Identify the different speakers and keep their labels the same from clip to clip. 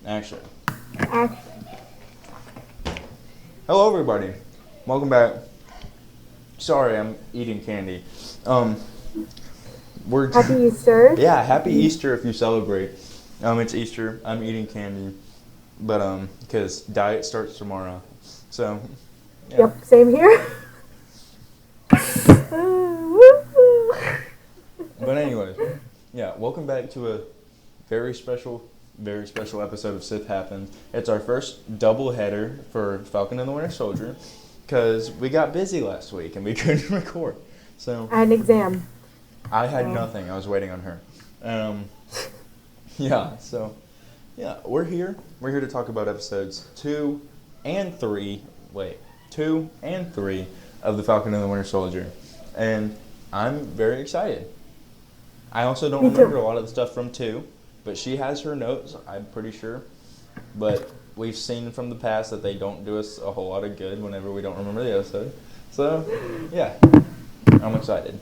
Speaker 1: Action.
Speaker 2: Action.
Speaker 1: Hello, everybody. Welcome back. Sorry, I'm eating candy.
Speaker 2: Happy Easter.
Speaker 1: Yeah, happy Easter if you celebrate. It's Easter. I'm eating candy, but because diet starts tomorrow. So. Yeah.
Speaker 2: Yep, same here.
Speaker 1: But anyways, yeah, welcome back to a very special episode of Sith Happens. It's our first double header for Falcon and the Winter Soldier because we got busy last week and we couldn't record. So
Speaker 2: I had an exam.
Speaker 1: I had nothing. I was waiting on her. Yeah, we're here. We're here to talk about episodes 2 and 3 of the Falcon and the Winter Soldier. And I'm very excited. I also don't remember a lot of the stuff from 2, but she has her notes, I'm pretty sure. But we've seen from the past that they don't do us a whole lot of good whenever we don't remember the episode. So, yeah, I'm excited.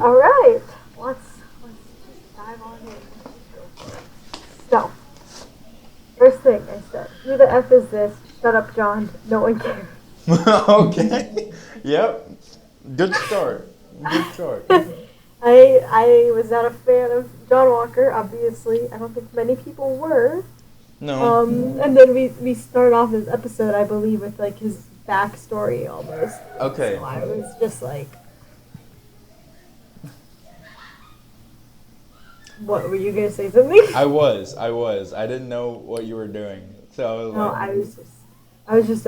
Speaker 2: All right, let's just dive on in. So, first thing I said, who the F is this? Shut up, John. No one cares.
Speaker 1: Okay. Yep. Good start.
Speaker 2: I was not a fan of John Walker, obviously. I don't think many people were.
Speaker 1: No.
Speaker 2: And then we start off this episode, I believe, with like his backstory almost.
Speaker 1: Okay.
Speaker 2: So I was just like, what, were you gonna say something?
Speaker 1: I was. I didn't know what you were doing. So I was
Speaker 2: I was just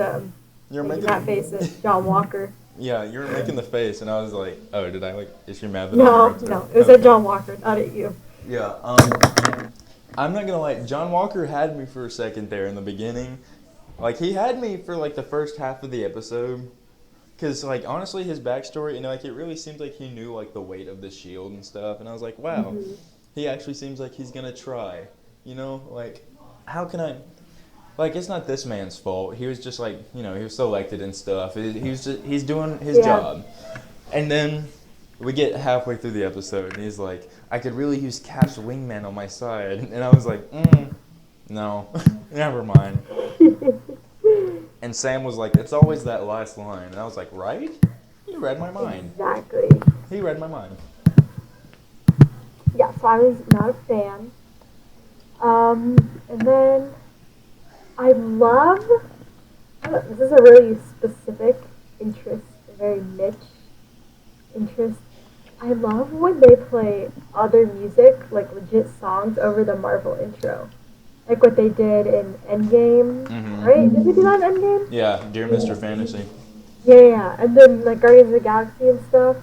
Speaker 1: you're
Speaker 2: making
Speaker 1: making
Speaker 2: that face at John Walker.
Speaker 1: Yeah, you were making the face, and I was like, "Oh, did I is she mad that
Speaker 2: No,
Speaker 1: I
Speaker 2: no, it was at John Walker, not at you.
Speaker 1: Yeah. I'm not gonna lie. John Walker had me for a second there in the beginning. Like he had me for like the first half of the episode, cause like honestly, his backstory, like it really seemed like he knew like the weight of the shield and stuff, and I was like, wow, he actually seems like he's gonna try. Like how can I? Like, it's not this man's fault. He was just like, he was selected and stuff. He's doing his job. And then we get halfway through the episode, and he's like, I could really use Cap's wingman on my side. And I was like, no, never mind. And Sam was like, it's always that last line. And I was like, right? He read my mind.
Speaker 2: Exactly.
Speaker 1: He read my mind.
Speaker 2: Yeah, so I was not a fan. And then this is a really specific interest, a very niche interest. I love when they play other music, like legit songs, over the Marvel intro. Like what they did in Endgame, right? Did they do that in Endgame?
Speaker 1: Yeah, Dear Mr. Fantasy.
Speaker 2: Yeah, and then like Guardians of the Galaxy and stuff.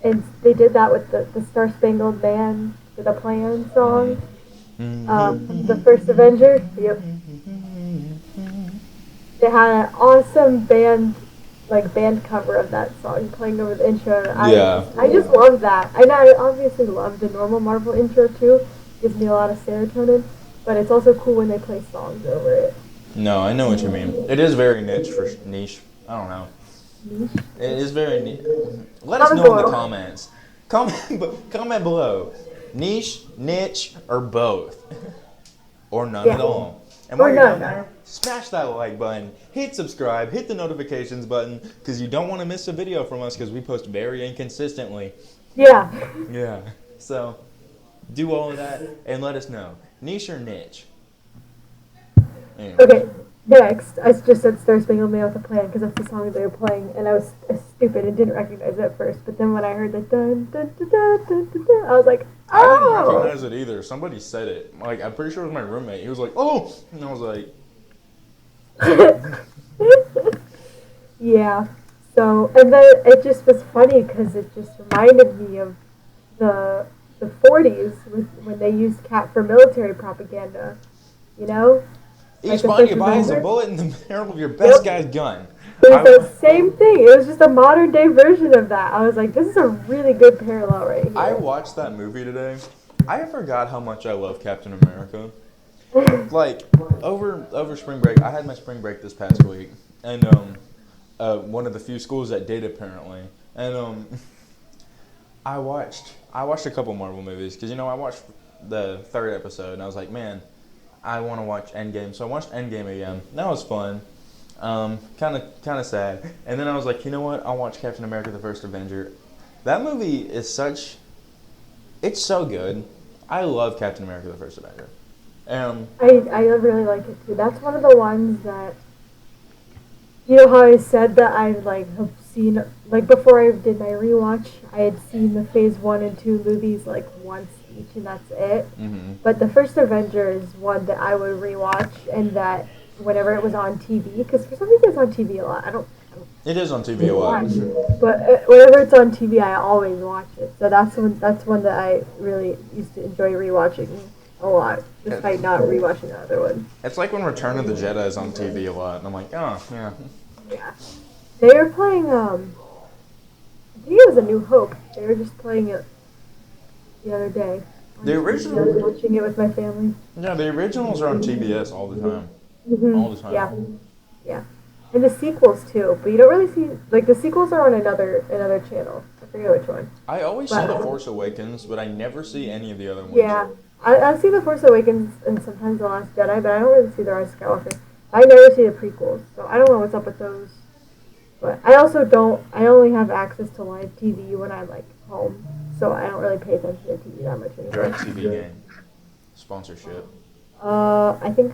Speaker 2: And they did that with the Star Spangled Man with a Plan song. The first Avenger. Yep. They had an awesome band cover of that song playing over the intro. I just love that. And I obviously love the normal Marvel intro too. It gives me a lot of serotonin. But it's also cool when they play songs over it.
Speaker 1: No, I know what you mean. It is very niche. I don't know.
Speaker 2: Niche?
Speaker 1: It is very niche. Let us know in the comments. Comment below. Niche, or both. Or none at all. And while you're down there, smash that like button, hit subscribe, hit the notifications button, because you don't want to miss a video from us because we post very inconsistently.
Speaker 2: Yeah.
Speaker 1: Yeah. So, do all of that and let us know. Niche or niche? Anyway.
Speaker 2: Okay, next, I just said Star Spangled Man with a Plan because that's the song they were playing, and I was stupid and didn't recognize it at first. But then when I heard the dun dun dun dun dun dun, dun, I was like, oh!
Speaker 1: I didn't recognize it either. Somebody said it. Like, I'm pretty sure it was my roommate. He was like, oh! And I was like...
Speaker 2: Yeah. So, and then it just was funny because it just reminded me of the 40s when they used Cap for military propaganda,
Speaker 1: Each bond you buy is a bullet in the barrel of your best guy's gun.
Speaker 2: It was the same thing. It was just a modern day version of that. I was like, this is a really good parallel right here.
Speaker 1: I watched that movie today. I forgot how much I love Captain America. Like, over spring break, I had my spring break this past week. And one of the few schools that did, apparently. And I watched a couple Marvel movies because I watched the third episode, and I was like, man, I want to watch Endgame. So I watched Endgame again. That was fun. Kind of sad. And then I was like, you know what? I'll watch Captain America: The First Avenger. That movie is it's so good. I love Captain America: The First Avenger.
Speaker 2: I really like it too. That's one of the ones that, you know how I said that I like have seen, like before I did my rewatch, I had seen the Phase 1 and 2 movies like once each and that's it.
Speaker 1: Mm-hmm.
Speaker 2: But the first Avenger is one that I would rewatch, and that whenever it was on TV, because for some reason it's on TV a lot. I don't
Speaker 1: It is on TV a lot.
Speaker 2: but whenever it's on TV, I always watch it. So that's one that I really used to enjoy rewatching a lot, despite not rewatching the other one.
Speaker 1: It's like when Return of the Jedi is on TV a lot, and I'm like, oh, yeah.
Speaker 2: Yeah. They were playing, I think it was A New Hope. They were just playing it the other day.
Speaker 1: The
Speaker 2: I was
Speaker 1: original...
Speaker 2: watching it with my family.
Speaker 1: Yeah, the originals are on TBS all the time.
Speaker 2: Mm-hmm.
Speaker 1: All the time.
Speaker 2: Yeah. Yeah. And the sequels, too. But you don't really see, like, the sequels are on another channel. I forget which one.
Speaker 1: I always see The Force Awakens, but I never see any of the other ones.
Speaker 2: Yeah. I see The Force Awakens and sometimes The Last Jedi, but I don't really see The Rise of Skywalker. I never see the prequels, so I don't know what's up with those. But I only have access to live TV when I'm, like, home, so I don't really pay attention to TV that much anymore.
Speaker 1: DirecTV game. Sponsorship.
Speaker 2: I think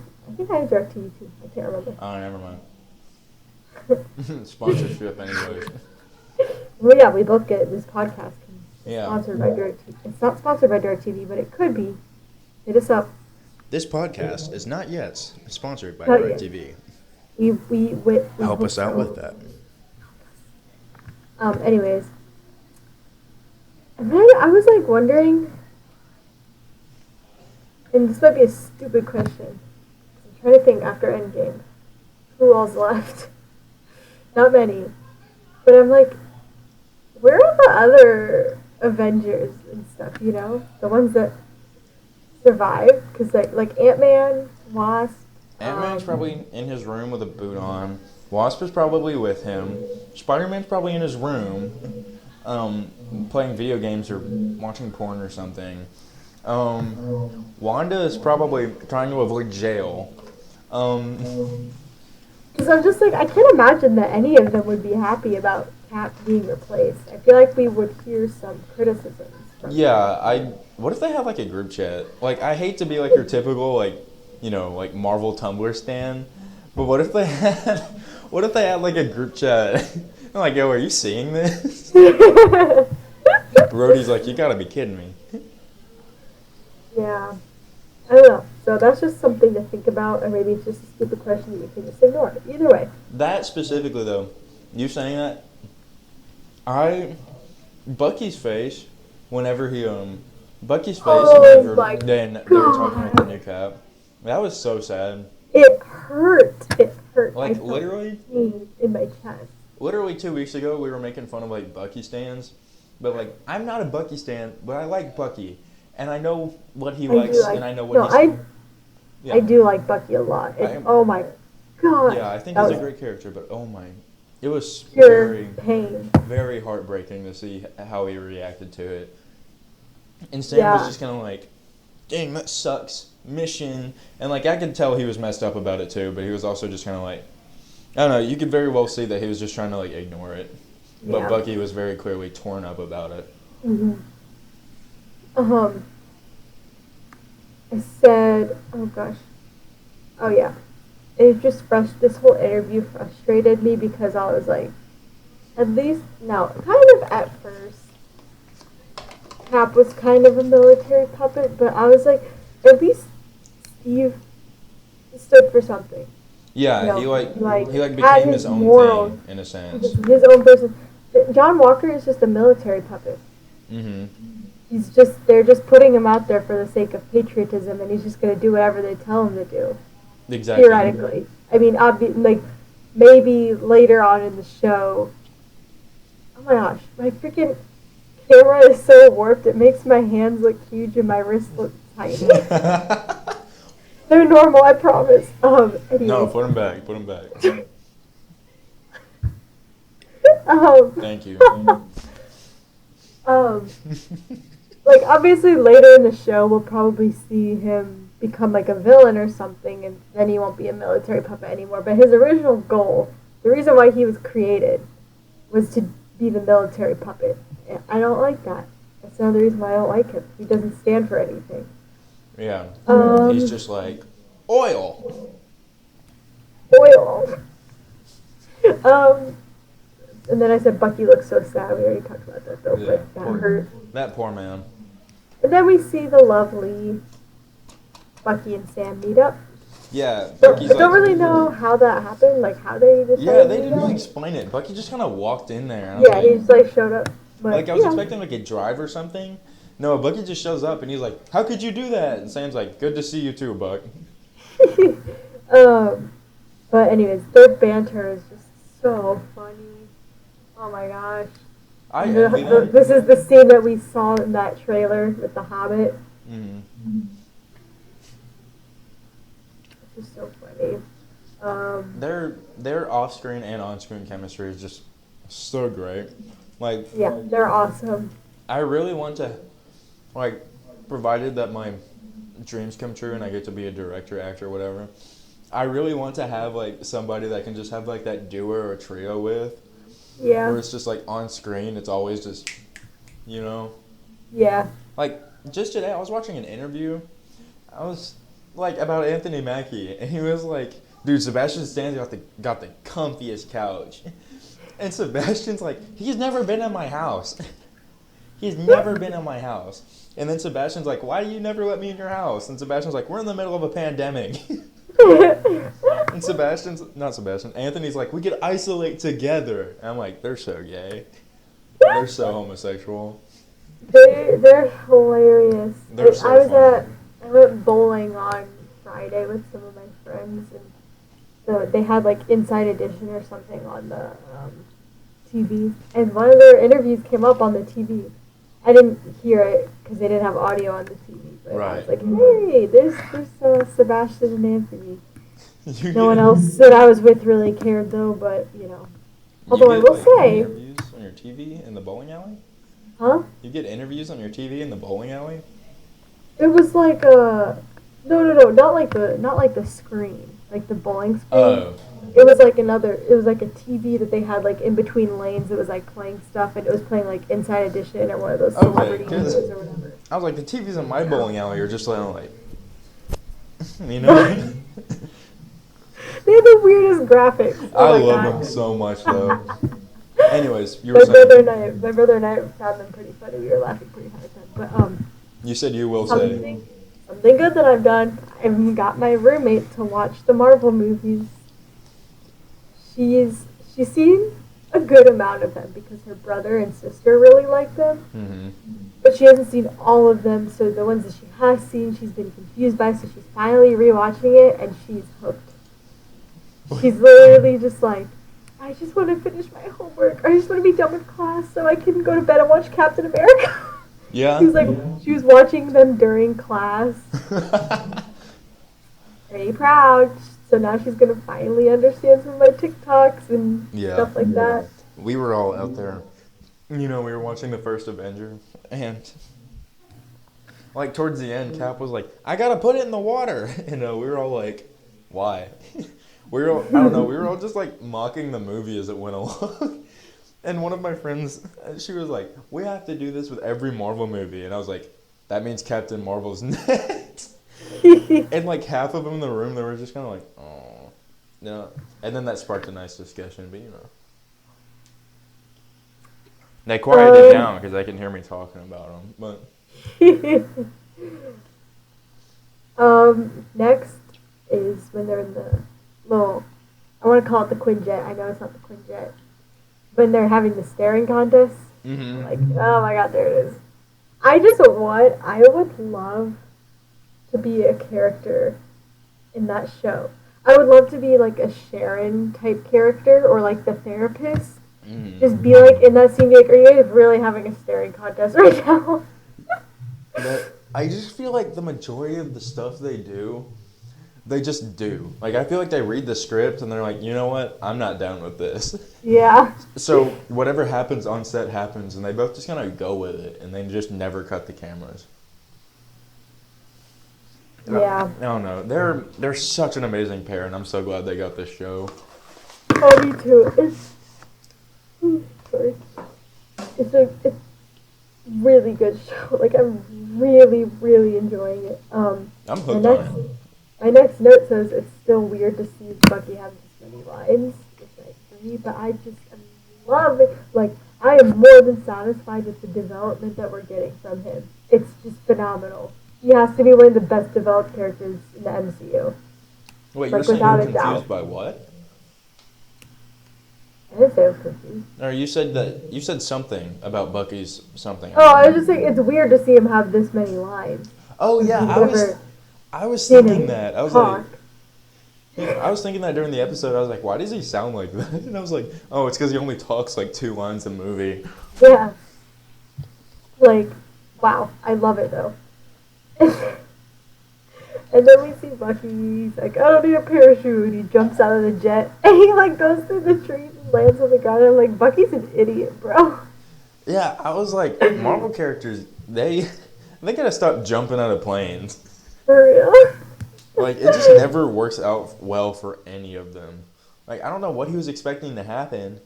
Speaker 2: I have DirecTV too. I can't remember.
Speaker 1: Oh, never mind. Sponsorship anyways.
Speaker 2: Well, yeah, we both get this podcast
Speaker 1: Yeah.
Speaker 2: sponsored by DirecTV. It's not sponsored by DirecTV, but it could be. Hit us up.
Speaker 1: This podcast is not yet sponsored by
Speaker 2: Not yet.
Speaker 1: DirecTV.
Speaker 2: We
Speaker 1: Help us out
Speaker 2: so.
Speaker 1: with that.
Speaker 2: Anyways. And then I was like wondering, and this might be a stupid question. I'm trying to think after Endgame. Who all's left? Not many. But I'm like, where are the other Avengers and stuff, you know? The ones that survive? Because like Ant-Man, Wasp.
Speaker 1: Ant-Man's probably in his room with a boot on. Wasp is probably with him. Spider-Man's probably in his room, playing video games or watching porn or something. Wanda is probably trying to avoid jail.
Speaker 2: Because I'm just like, I can't imagine that any of them would be happy about Cap being replaced. I feel like we would hear some criticisms.
Speaker 1: What if they have like a group chat? Like, I hate to be like your typical like Marvel Tumblr stan, but what if they had like a group chat? I'm like, yo, are you seeing this? Brody's like, you gotta be kidding me.
Speaker 2: Yeah. I don't know. So that's just something to think about, or maybe it's just a stupid question that you can just ignore. Either way.
Speaker 1: That specifically, though, you saying that, Bucky's face, whenever they were talking about the new Cap, that was so sad.
Speaker 2: It hurt.
Speaker 1: Like, literally,
Speaker 2: in my chest.
Speaker 1: Literally 2 weeks ago, we were making fun of, like, Bucky stans, but, like, I'm not a Bucky stan, but I like Bucky. And I know what he likes, and I know what he's... Yeah.
Speaker 2: I do like Bucky a lot. Oh my god.
Speaker 1: Yeah, I think he's a great character, but oh my... It was
Speaker 2: pure pain.
Speaker 1: Very heartbreaking to see how he reacted to it. And Sam was just kind of like, dang, that sucks. Mission. And, like, I could tell he was messed up about it, too, but he was also just kind of like... I don't know, you could very well see that he was just trying to, like, ignore it. But Bucky was very clearly torn up about it.
Speaker 2: Mm-hmm. I said, oh gosh. Oh yeah. It just this whole interview frustrated me because I was like, at least, no, kind of at first, Cap was kind of a military puppet, but I was like, at least Steve stood for something.
Speaker 1: Yeah,
Speaker 2: you know,
Speaker 1: he became his own thing, in a sense.
Speaker 2: His own person. John Walker is just a military puppet.
Speaker 1: Mm-hmm.
Speaker 2: They're just putting him out there for the sake of patriotism, and he's just going to do whatever they tell him to do.
Speaker 1: Exactly.
Speaker 2: Theoretically. I mean, maybe later on in the show. Oh my gosh, my freaking camera is so warped, it makes my hands look huge and my wrists look tiny. They're normal, I promise. Anyways.
Speaker 1: No, put them back.
Speaker 2: Thank
Speaker 1: you.
Speaker 2: Like, obviously, later in the show, we'll probably see him become, like, a villain or something, and then he won't be a military puppet anymore. But his original goal, the reason why he was created, was to be the military puppet. And I don't like that. That's another reason why I don't like him. He doesn't stand for anything.
Speaker 1: Yeah. He's just like, oil.
Speaker 2: Oil. And then I said Bucky looks so sad. We already talked about that, though, but that hurt.
Speaker 1: That poor man.
Speaker 2: And then we see the lovely Bucky and Sam meet up.
Speaker 1: Yeah,
Speaker 2: Bucky's I don't really know how that happened, like how they decided.
Speaker 1: Yeah, they didn't really explain it. Bucky just kind of walked in there.
Speaker 2: Yeah, he just like showed up. But,
Speaker 1: like I was expecting like a drive or something. No, Bucky just shows up and he's like, "How could you do that?" And Sam's like, "Good to see you too, Buck."
Speaker 2: But anyways, their banter is just so funny. Oh my gosh. This is the scene that we saw in that trailer with the Hobbit.
Speaker 1: Mm-hmm.
Speaker 2: It's just so funny.
Speaker 1: Their off-screen and on-screen chemistry is just so great. Like,
Speaker 2: yeah, they're awesome.
Speaker 1: I really want to, like, provided that my dreams come true and I get to be a director, actor, whatever, I really want to have, like, somebody that can just have, like, that duo or trio with.
Speaker 2: Yeah.
Speaker 1: Where it's just, like, on screen, it's always just, you know?
Speaker 2: Yeah.
Speaker 1: Like, just today, I was watching an interview. I was, like, about Anthony Mackie, and he was like, dude, Sebastian Stan's got the comfiest couch. And Sebastian's like, he's never been in my house. He's never been in my house. And then Sebastian's like, why do you never let me in your house? And Sebastian's like, we're in the middle of a pandemic. And Anthony's like, we could isolate together. And I'm like, they're so gay. They're so homosexual.
Speaker 2: They're hilarious.
Speaker 1: They're so funny.
Speaker 2: I went bowling on Friday with some of my friends, and so they had like Inside Edition or something on the TV, and one of their interviews came up on the TV. I didn't hear it because they didn't have audio on the TV, but I was like, hey, there's Sebastian and Anthony. No one else that I was with really cared though, but you know. Although I will say,
Speaker 1: interviews on your TV in the bowling alley?
Speaker 2: Huh?
Speaker 1: You get interviews on your TV in the bowling alley?
Speaker 2: It was like a not like the screen, like the bowling screen.
Speaker 1: Oh.
Speaker 2: It was like a TV that they had like in between lanes. It was like playing stuff, and it was playing like Inside Edition or one of those celebrity shows or whatever.
Speaker 1: I was like, the TVs in my bowling alley are just like, you know.
Speaker 2: They had the weirdest graphics.
Speaker 1: I love them so much though. Anyways, you were saying.
Speaker 2: My brother and I found them pretty funny. We were laughing pretty hard at them. But
Speaker 1: you said you will
Speaker 2: say. Something good that I've done. I've got my roommate to watch the Marvel movies. She's seen a good amount of them because her brother and sister really like them.
Speaker 1: Mm-hmm.
Speaker 2: But she hasn't seen all of them, so the ones that she has seen, she's been confused by, so she's finally rewatching it, and she's hooked. She's literally just like, I just want to finish my homework. I just want to be done with class so I can go to bed and watch Captain America.
Speaker 1: Yeah.
Speaker 2: She was watching them during class. Pretty proud. So now she's going to finally understand some of my TikToks and stuff like that.
Speaker 1: We were all out there. You know, we were watching the first Avenger. And, like, towards the end, Cap was like, I got to put it in the water. You know, we were all like, why? I don't know, we were all just, like, mocking the movie as it went along. And one of my friends, she was like, we have to do this with every Marvel movie. And I was like, that means Captain Marvel's next. And like half of them in the room, they were just kind of like, oh. No. And then that sparked a nice discussion, but you know. They quieted it down because they can hear me talking about them.
Speaker 2: But next is when they're in the little, I want to call it the Quinjet. I know it's not the Quinjet. When they're having the staring contest.
Speaker 1: Mm-hmm.
Speaker 2: Like, oh my god, there it is. I would love to be a character in that show. I would love to be like a Sharon type character or like the therapist. Mm-hmm. Just be like in that scene, be like, are you guys really having a staring contest right now?
Speaker 1: But I just feel like the majority of the stuff they do, They just do. Like, I feel like they read the script and they're like, you know what? I'm not down with this.
Speaker 2: Yeah.
Speaker 1: So whatever happens on set happens, and they both just kind of go with it, and they just never cut the cameras.
Speaker 2: Yeah.
Speaker 1: I don't know. They're such an amazing pair, and I'm so glad they got this show.
Speaker 2: Oh, me too. Sorry. It's really good show. Like, I'm really, really enjoying it.
Speaker 1: I'm hooked on it.
Speaker 2: My next note says it's still weird to see Bucky have this many lines, which I agree, but I just love it. Like, I am more than satisfied with the development that we're getting from him. It's just phenomenal. He has to be one of the best developed characters in the MCU.
Speaker 1: Wait,
Speaker 2: Like,
Speaker 1: you're saying
Speaker 2: without
Speaker 1: you're
Speaker 2: a doubt.
Speaker 1: confused by what?
Speaker 2: I didn't say I was confused.
Speaker 1: Or you said something about Bucky's something.
Speaker 2: Oh, I was just saying it's weird to see him have this many lines.
Speaker 1: Oh yeah,
Speaker 2: We've
Speaker 1: I was
Speaker 2: seen
Speaker 1: thinking
Speaker 2: him
Speaker 1: that. I was
Speaker 2: talk.
Speaker 1: I was thinking that during the episode. I was like, why does he sound like that? And I was like, oh, it's because he only talks like 2 lines a movie.
Speaker 2: Yeah. Like, wow, I love it though. And then we see Bucky, he's like, I don't need a parachute. He jumps out of the jet, and he, like, goes through the trees and lands on the ground. I'm like, Bucky's an idiot, bro.
Speaker 1: Yeah, I was like, Marvel characters, they gotta stop jumping out of planes.
Speaker 2: For real.
Speaker 1: Like, it just never works out well for any of them. Like, I don't know what he was expecting to happen.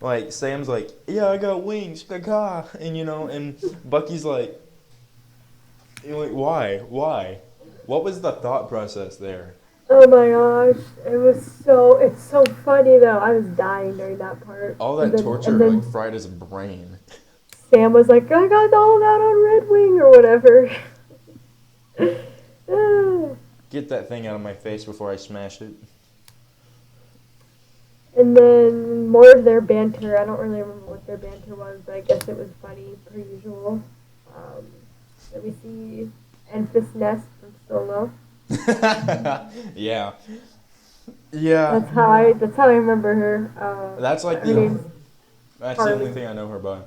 Speaker 1: Like, Sam's like, yeah, I got wings, caca. And, and Bucky's like, why? What was the thought process there?
Speaker 2: Oh my gosh, it's so funny though. I was dying during that part.
Speaker 1: All that torture, like, fried his brain.
Speaker 2: Sam was like, I got all that on Red Wing or whatever.
Speaker 1: Get that thing out of my face before I smash it.
Speaker 2: And then more of their banter. I don't really remember what their banter was, but I guess it was funny per usual. Then we see Enfys Nest from Solo.
Speaker 1: Yeah.
Speaker 2: That's how I remember her.
Speaker 1: That's like the only thing I know her by.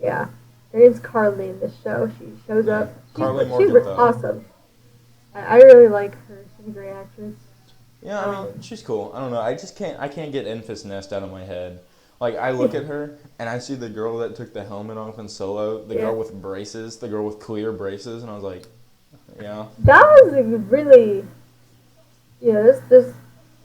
Speaker 2: Yeah. Her name's Carly in this show. She shows up. She's awesome. I really like her. She's a great actress.
Speaker 1: Yeah, I mean, she's cool. I don't know. I can't get Enfys Nest out of my head. Like, I look at her, and I see the girl that took the helmet off in Solo, the girl with braces, the girl with clear braces, and I was like, yeah.
Speaker 2: That was really, there's a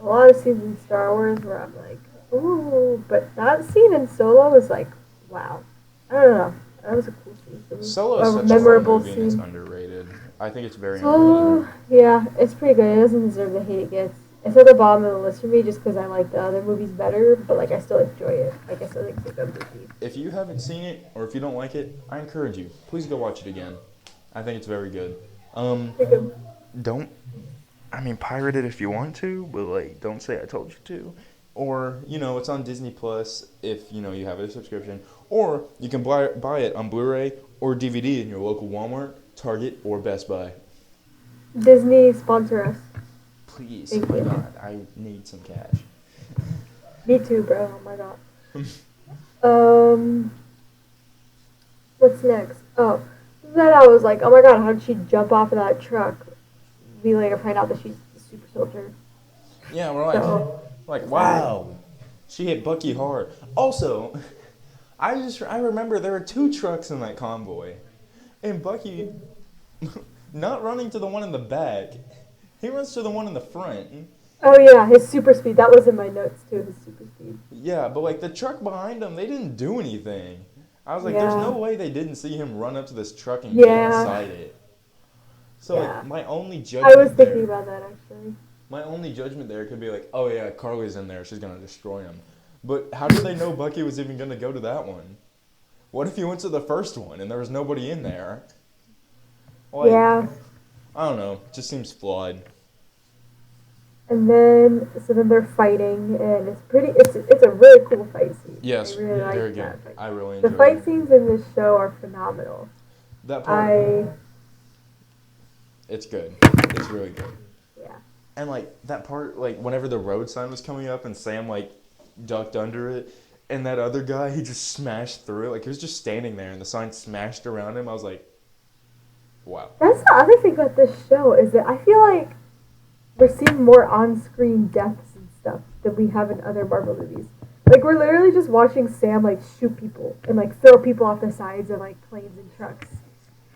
Speaker 2: lot of scenes in Star Wars where I'm like, ooh, but that scene in Solo was like, wow. I don't know. That was a cool scene.
Speaker 1: Solo is such a
Speaker 2: memorable
Speaker 1: movie, and it's underrated. I think it's very underrated.
Speaker 2: Yeah, it's pretty good. It doesn't deserve the hate it gets. It's at the bottom of the list for me just because I like the other movies better, but, like, I still enjoy it. Like, I still think it's a good movie.
Speaker 1: If you haven't seen it, or if you don't like it, I encourage you. Please go watch it again. I think it's very good. Pirate it if you want to, but, like, don't say I told you to. Or, it's on Disney Plus if, you have a subscription. Or you can buy it on Blu-ray or DVD in your local Walmart, Target, or Best Buy.
Speaker 2: Disney, sponsor us.
Speaker 1: Please, oh my God, I need some cash.
Speaker 2: Me too, bro. Oh my God. What's next? Oh, then I was like, oh my God, how did she jump off of that truck? We later find out that she's a super soldier.
Speaker 1: Yeah, we're like, wow, she hit Bucky hard. Also, I remember there were 2 trucks in that convoy, and Bucky, not running to the one in the back. He runs to the one in the front.
Speaker 2: Oh, yeah, his super speed. That was in my notes, too, his super speed.
Speaker 1: Yeah, but, like, the truck behind him, they didn't do anything. I was like, there's no way they didn't see him run up to this truck and get inside it. So, like, my only judgment
Speaker 2: I was thinking about that, actually.
Speaker 1: My only judgment there could be like, oh, yeah, Carly's in there. She's going to destroy him. But how did they know Bucky was even going to go to that one? What if he went to the first one and there was nobody in there? Like, I don't know. It just seems flawed.
Speaker 2: And then they're fighting, and it's a really cool fight scene.
Speaker 1: Yes,
Speaker 2: I really like
Speaker 1: very
Speaker 2: that
Speaker 1: good.
Speaker 2: fight.
Speaker 1: I really enjoy
Speaker 2: the fight scenes in this show are phenomenal.
Speaker 1: That part, it's good. It's really good.
Speaker 2: Yeah.
Speaker 1: And, like, that part, like, whenever the road sign was coming up and Sam, like, ducked under it, and that other guy, he just smashed through it. Like, he was just standing there, and the sign smashed around him. I was like, wow.
Speaker 2: That's the other thing about this show, is that I feel like we're seeing more on-screen deaths and stuff than we have in other Marvel movies. Like we're literally just watching Sam like shoot people and like throw people off the sides of like planes and trucks.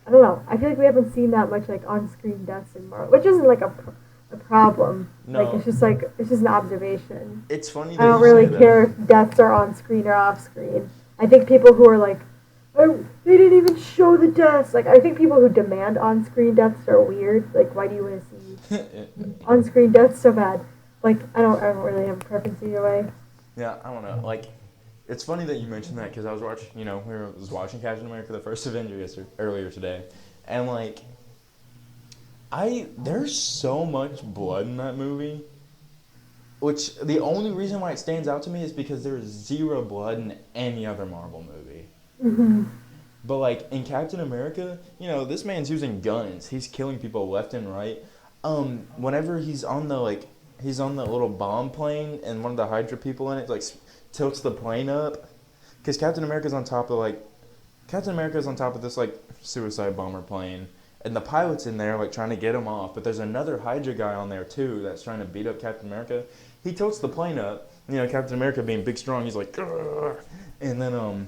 Speaker 2: I don't know. I feel like we haven't seen that much like on-screen deaths in Marvel, which isn't like a problem.
Speaker 1: No.
Speaker 2: Like it's just an observation.
Speaker 1: It's funny that
Speaker 2: I don't
Speaker 1: you
Speaker 2: really
Speaker 1: say
Speaker 2: care if deaths are on screen or off screen. I think people who are like, oh, they didn't even show the deaths. Like I think people who demand on-screen deaths are weird. Like why do you want to see on-screen deaths so bad? Like I don't really have a preference either way.
Speaker 1: Yeah, I don't know. Like, it's funny that you mentioned that because I was watching, was watching Captain America: The First Avenger earlier today, and like, there's so much blood in that movie, which the only reason why it stands out to me is because there's zero blood in any other Marvel movie.
Speaker 2: Mm-hmm.
Speaker 1: But like in Captain America, this man's using guns. He's killing people left and right. Whenever he's on the little bomb plane and one of the Hydra people in it like tilts the plane up because Captain America's on top of this like suicide bomber plane and the pilot's in there like trying to get him off, but there's another Hydra guy on there too that's trying to beat up Captain America. He tilts the plane up, Captain America being big strong, he's like "Grr," and then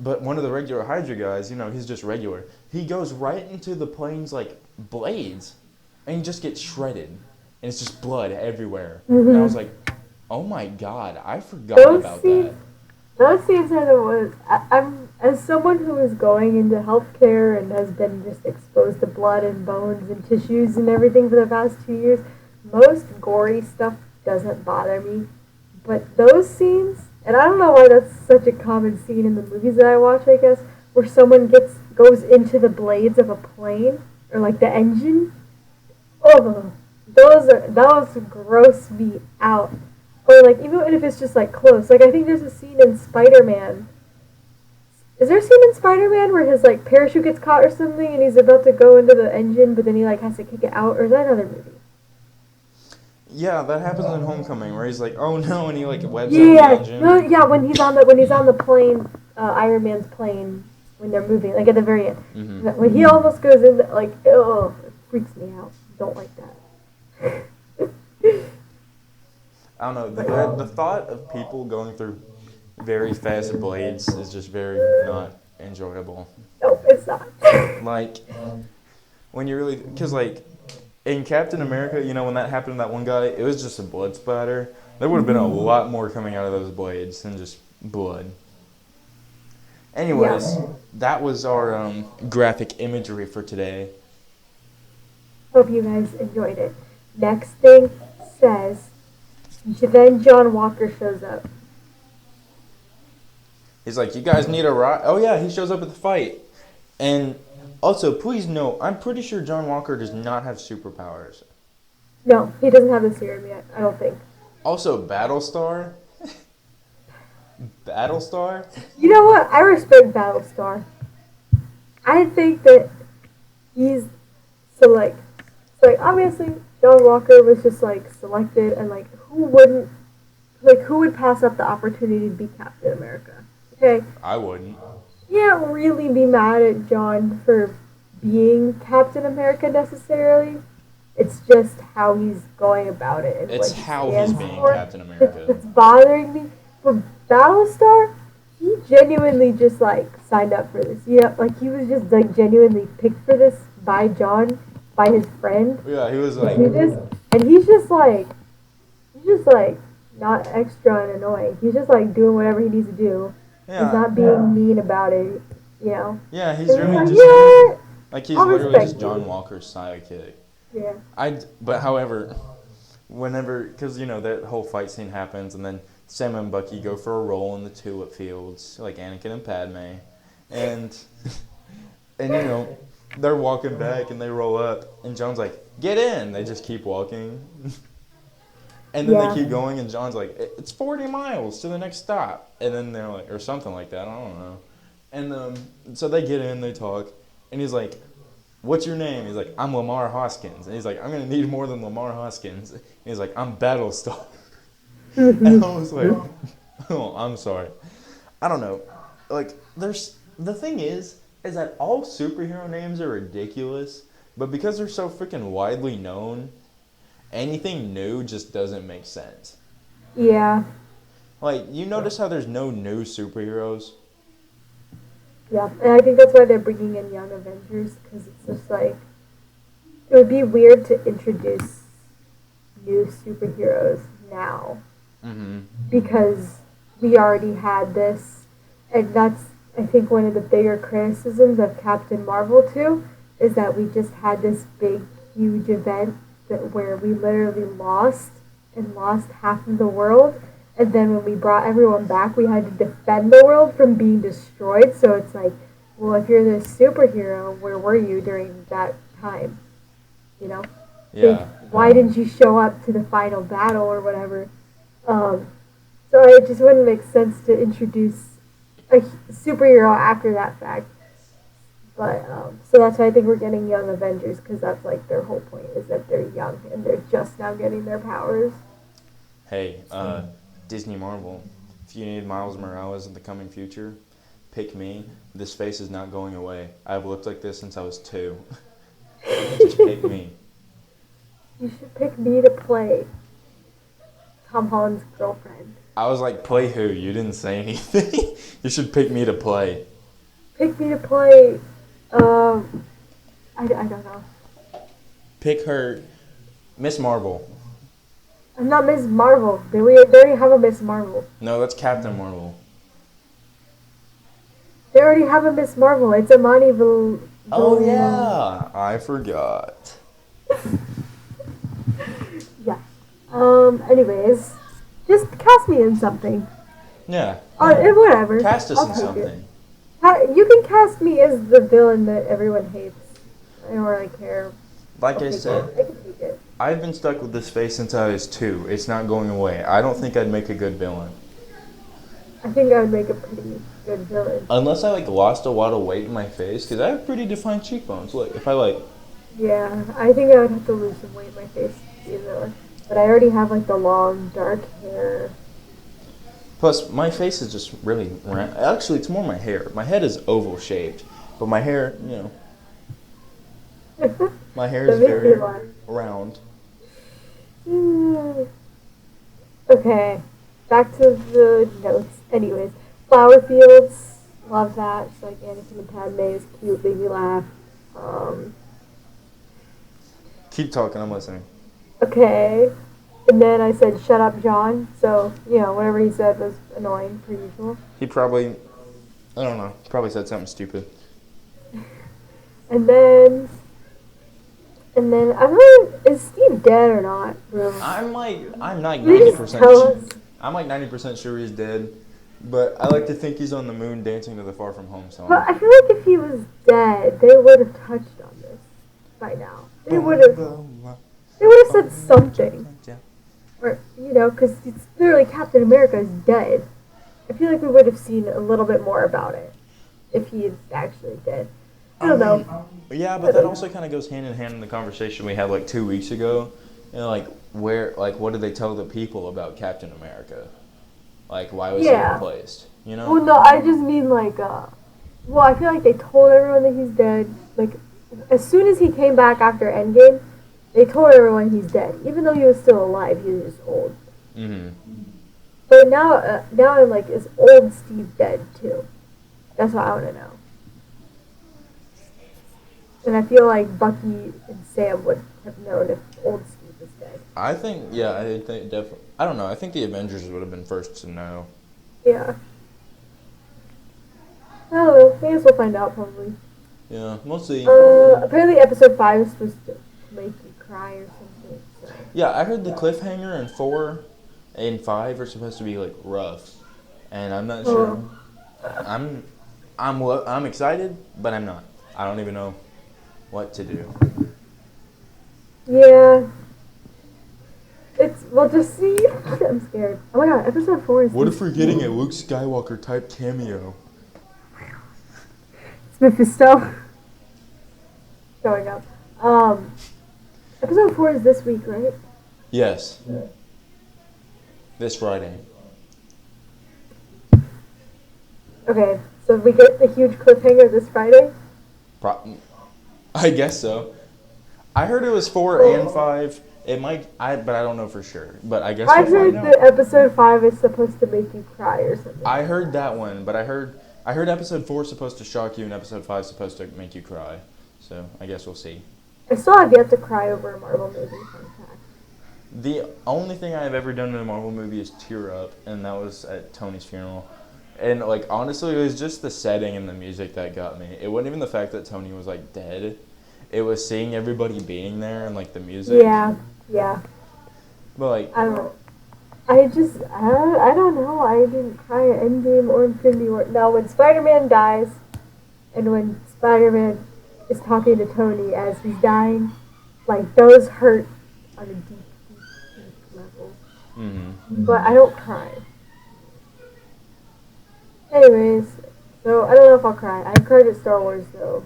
Speaker 1: but one of the regular Hydra guys, he's just regular. He goes right into the plane's like blades and he just gets shredded. And it's just blood everywhere. Mm-hmm. And I was like, oh my god, I forgot about that.
Speaker 2: Those scenes are the ones. I'm as someone who is going into healthcare and has been just exposed to blood and bones and tissues and everything for the past 2 years, most gory stuff doesn't bother me. But those scenes, and I don't know why that's such a common scene in the movies that I watch, I guess, where someone goes into the blades of a plane or like the engine. Oh, those gross me out. Or like even if it's just like close. Like I think there's a scene in Spider-Man. Is there a scene in Spider-Man where his like parachute gets caught or something and he's about to go into the engine but then he like has to kick it out, or is that another movie?
Speaker 1: Yeah, that happens in Homecoming where he's like, oh no, and he like webs out the engine.
Speaker 2: No, yeah, when he's on the plane, Iron Man's plane when they're moving, like at the very end. Mm-hmm. When he almost goes in, like, oh, it freaks me out. Don't like that.
Speaker 1: I don't know. The thought of people going through very fast blades is just very not enjoyable.
Speaker 2: No, it's not.
Speaker 1: Like, when you really... Because, like, in Captain America, when that happened to that one guy, it was just a blood splatter. There would have been a lot more coming out of those blades than just blood. Anyways, that was our graphic imagery for today.
Speaker 2: Hope you guys enjoyed it. Next thing says, then John Walker shows up.
Speaker 1: He's like, you guys need a ride? Oh yeah, he shows up at the fight. And also, please note, I'm pretty sure John Walker does not have superpowers.
Speaker 2: No, he doesn't have the serum yet, I don't think.
Speaker 1: Also, Battlestar? Battlestar?
Speaker 2: You know what? I respect Battlestar. I think that he's... So, obviously, John Walker was just, selected, and, who would pass up the opportunity to be Captain America? Okay?
Speaker 1: I wouldn't.
Speaker 2: You can't really be mad at John for being Captain America, necessarily. It's just how he's going about it. And
Speaker 1: it's how he's being Captain America.
Speaker 2: It's bothering me. For Battlestar, he genuinely just, signed up for this. Yeah, he was just, genuinely picked for this by John, by his friend.
Speaker 1: Yeah, he was
Speaker 2: like... And he's just, not extra and annoying. He's just, doing whatever he needs to do. Yeah. He's not being mean about it, you know?
Speaker 1: Yeah, he's really just... he's literally just John Walker's sidekick.
Speaker 2: Yeah.
Speaker 1: But however, because, that whole fight scene happens, and then Sam and Bucky go for a roll in the tulip fields, like Anakin and Padme, and they're walking back, and they roll up, and John's like, get in! They just keep walking. And then they keep going, and John's like, it's 40 miles to the next stop. And then they're like, or something like that, I don't know. And so they get in, they talk, and he's like, what's your name? He's like, I'm Lamar Hoskins. And he's like, I'm going to need more than Lamar Hoskins. And he's like, I'm Battlestar. And I was like, oh, I'm sorry. I don't know. The thing is that all superhero names are ridiculous, but because they're so freaking widely known, anything new just doesn't make sense.
Speaker 2: Yeah.
Speaker 1: Like, you notice how there's no new superheroes?
Speaker 2: Yeah. And I think that's why they're bringing in Young Avengers, because it's just like, it would be weird to introduce new superheroes now.
Speaker 1: Mm-hmm.
Speaker 2: Because we already had this. And that's, I think, one of the bigger criticisms of Captain Marvel, too, is that we just had this big, huge event where we literally lost half of the world. And then when we brought everyone back, we had to defend the world from being destroyed. So it's like, well, if you're this superhero, where were you during that time? You know?
Speaker 1: Yeah.
Speaker 2: Like, why didn't you show up to the final battle or whatever? So it just wouldn't make sense to introduce a superhero after that fact. But, so that's why I think we're getting Young Avengers, because that's like their whole point, is that they're young and they're just now getting their powers.
Speaker 1: Hey, Disney Marvel, if you need Miles Morales in the coming future, pick me. This face is not going away. I've looked like this since I was 2. Just pick me.
Speaker 2: You should pick me to play Tom Holland's girlfriend.
Speaker 1: I was like, play who? You didn't say anything. You should pick me to play.
Speaker 2: Pick me to play, I don't know.
Speaker 1: Pick her, Miss Marvel.
Speaker 2: I'm not Miss Marvel. They already have a Miss Marvel.
Speaker 1: No, that's Captain Marvel.
Speaker 2: They already have a Miss Marvel. It's Amani
Speaker 1: Oh, yeah. I forgot.
Speaker 2: Yeah. Anyways, just cast me in something.
Speaker 1: Yeah.
Speaker 2: Whatever.
Speaker 1: Cast us
Speaker 2: I'll
Speaker 1: in
Speaker 2: take
Speaker 1: something.
Speaker 2: it. You can cast me as the villain that everyone hates. I don't really care.
Speaker 1: Like
Speaker 2: I'll
Speaker 1: I
Speaker 2: take
Speaker 1: said,
Speaker 2: it. I can take it.
Speaker 1: I've been stuck with this face since I was 2. It's not going away. I don't think I'd make a good villain.
Speaker 2: I think I would make a pretty good villain.
Speaker 1: Unless I, lost a lot of weight in my face, because I have pretty defined cheekbones. Look, if I,
Speaker 2: Yeah, I think I would have to lose some weight in my face to be a villain. But I already have, the long, dark hair.
Speaker 1: Plus, my face is just really round. Actually, it's more my hair. My head is oval-shaped, but my hair, my hair is very round.
Speaker 2: Okay, back to the notes. Anyways, flower fields, love that. It's like Anakin and Padme is cute, made me laugh.
Speaker 1: Keep talking, I'm listening.
Speaker 2: Okay, and then I said, "Shut up, John." So whatever he said was annoying, per usual.
Speaker 1: He probably, I don't know, probably said something stupid.
Speaker 2: And then I'm not. Is Steve dead or not, bro?
Speaker 1: I'm like
Speaker 2: You just
Speaker 1: 90%.
Speaker 2: tell us.
Speaker 1: I'm like 90% sure he's dead, but I like to think he's on the moon dancing to the Far From Home song.
Speaker 2: But I feel like if he was dead, they would have touched on this by now. They would have said something.
Speaker 1: Yeah.
Speaker 2: Or, because it's literally Captain America is dead. I feel like we would have seen a little bit more about it if he is actually dead. I don't know.
Speaker 1: Yeah, but that also kind of goes hand in hand in the conversation we had 2 weeks ago. What did they tell the people about Captain America? Why was he replaced?
Speaker 2: Well, no, I just mean I feel like they told everyone that he's dead. As soon as he came back after Endgame, they told everyone he's dead. Even though he was still alive, he was just old.
Speaker 1: Mm-hmm.
Speaker 2: But now I'm like, is old Steve dead too? That's what I want to know. And I feel like Bucky and Sam would have known if old Steve was dead.
Speaker 1: I think definitely. I don't know. I think the Avengers would have been first to know.
Speaker 2: Yeah. I don't know. I guess we'll find out probably.
Speaker 1: Yeah, we'll see.
Speaker 2: Apparently episode 5 is supposed to make you cry or something. So.
Speaker 1: Yeah, I heard the cliffhanger in 4 and 5 are supposed to be rough, and I'm not sure. I'm excited, but I'm not. I don't even know what to do.
Speaker 2: Yeah. We'll just see. I'm scared. Oh my god, episode 4 is...
Speaker 1: What if we're getting a Luke Skywalker type cameo?
Speaker 2: It's Mephisto. Showing up. Episode 4 is this week, right?
Speaker 1: Yes. Yeah. This Friday.
Speaker 2: Okay, so we get the huge cliffhanger this Friday?
Speaker 1: I guess so. I heard it was 4 and 5, It might, but I don't know for sure. But I guess
Speaker 2: I
Speaker 1: we'll
Speaker 2: heard
Speaker 1: find out.
Speaker 2: that episode 5 is supposed to make you cry or something.
Speaker 1: I heard that one, but I heard episode 4 is supposed to shock you and episode 5 is supposed to make you cry. So I guess we'll see.
Speaker 2: I still have yet to cry over a Marvel movie, fun fact.
Speaker 1: The only thing I've ever done in a Marvel movie is tear up, and that was at Tony's funeral. And, like, honestly, it was just the setting and the music that got me. It wasn't even the fact that Tony was, like, dead. It was seeing everybody being there and, like, the music.
Speaker 2: Yeah.
Speaker 1: But, like...
Speaker 2: I don't know. I don't know. I didn't cry at Endgame or Infinity War. Now, when Spider-Man dies, and when Spider-Man is talking to Tony as he's dying, like, those hurt on a deep level.
Speaker 1: Mm-hmm.
Speaker 2: But I don't cry. Anyways, so I don't know if I'll cry. I cried at Star Wars, though.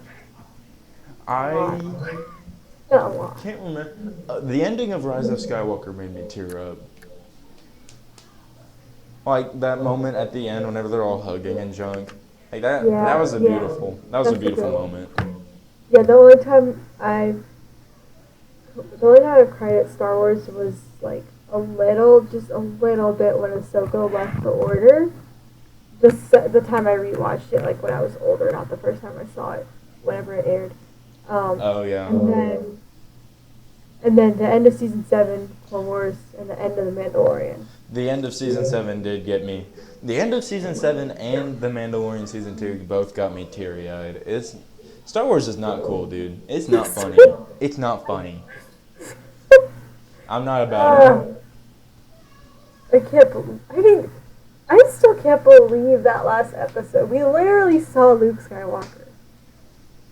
Speaker 1: I
Speaker 2: Not a lot.
Speaker 1: can't remember. The ending of Rise of Skywalker made me tear up. Like, that moment at the end whenever they're all hugging and junk. Like, that was a beautiful moment.
Speaker 2: Yeah, the only time I cried at Star Wars was, like, just a little bit when Ahsoka left the Order. The time I rewatched it, like, when I was older, not the first time I saw it, whenever it aired.
Speaker 1: Oh, yeah.
Speaker 2: And then the end of Season 7, Clone Wars, and the end of The Mandalorian.
Speaker 1: The end of Season 7 did get me. The end of Season 7 and The Mandalorian Season 2 both got me teary-eyed. Star Wars is not cool, dude. It's not funny. It's not funny. I'm not about it.
Speaker 2: I still can't believe that last episode. We literally saw Luke Skywalker.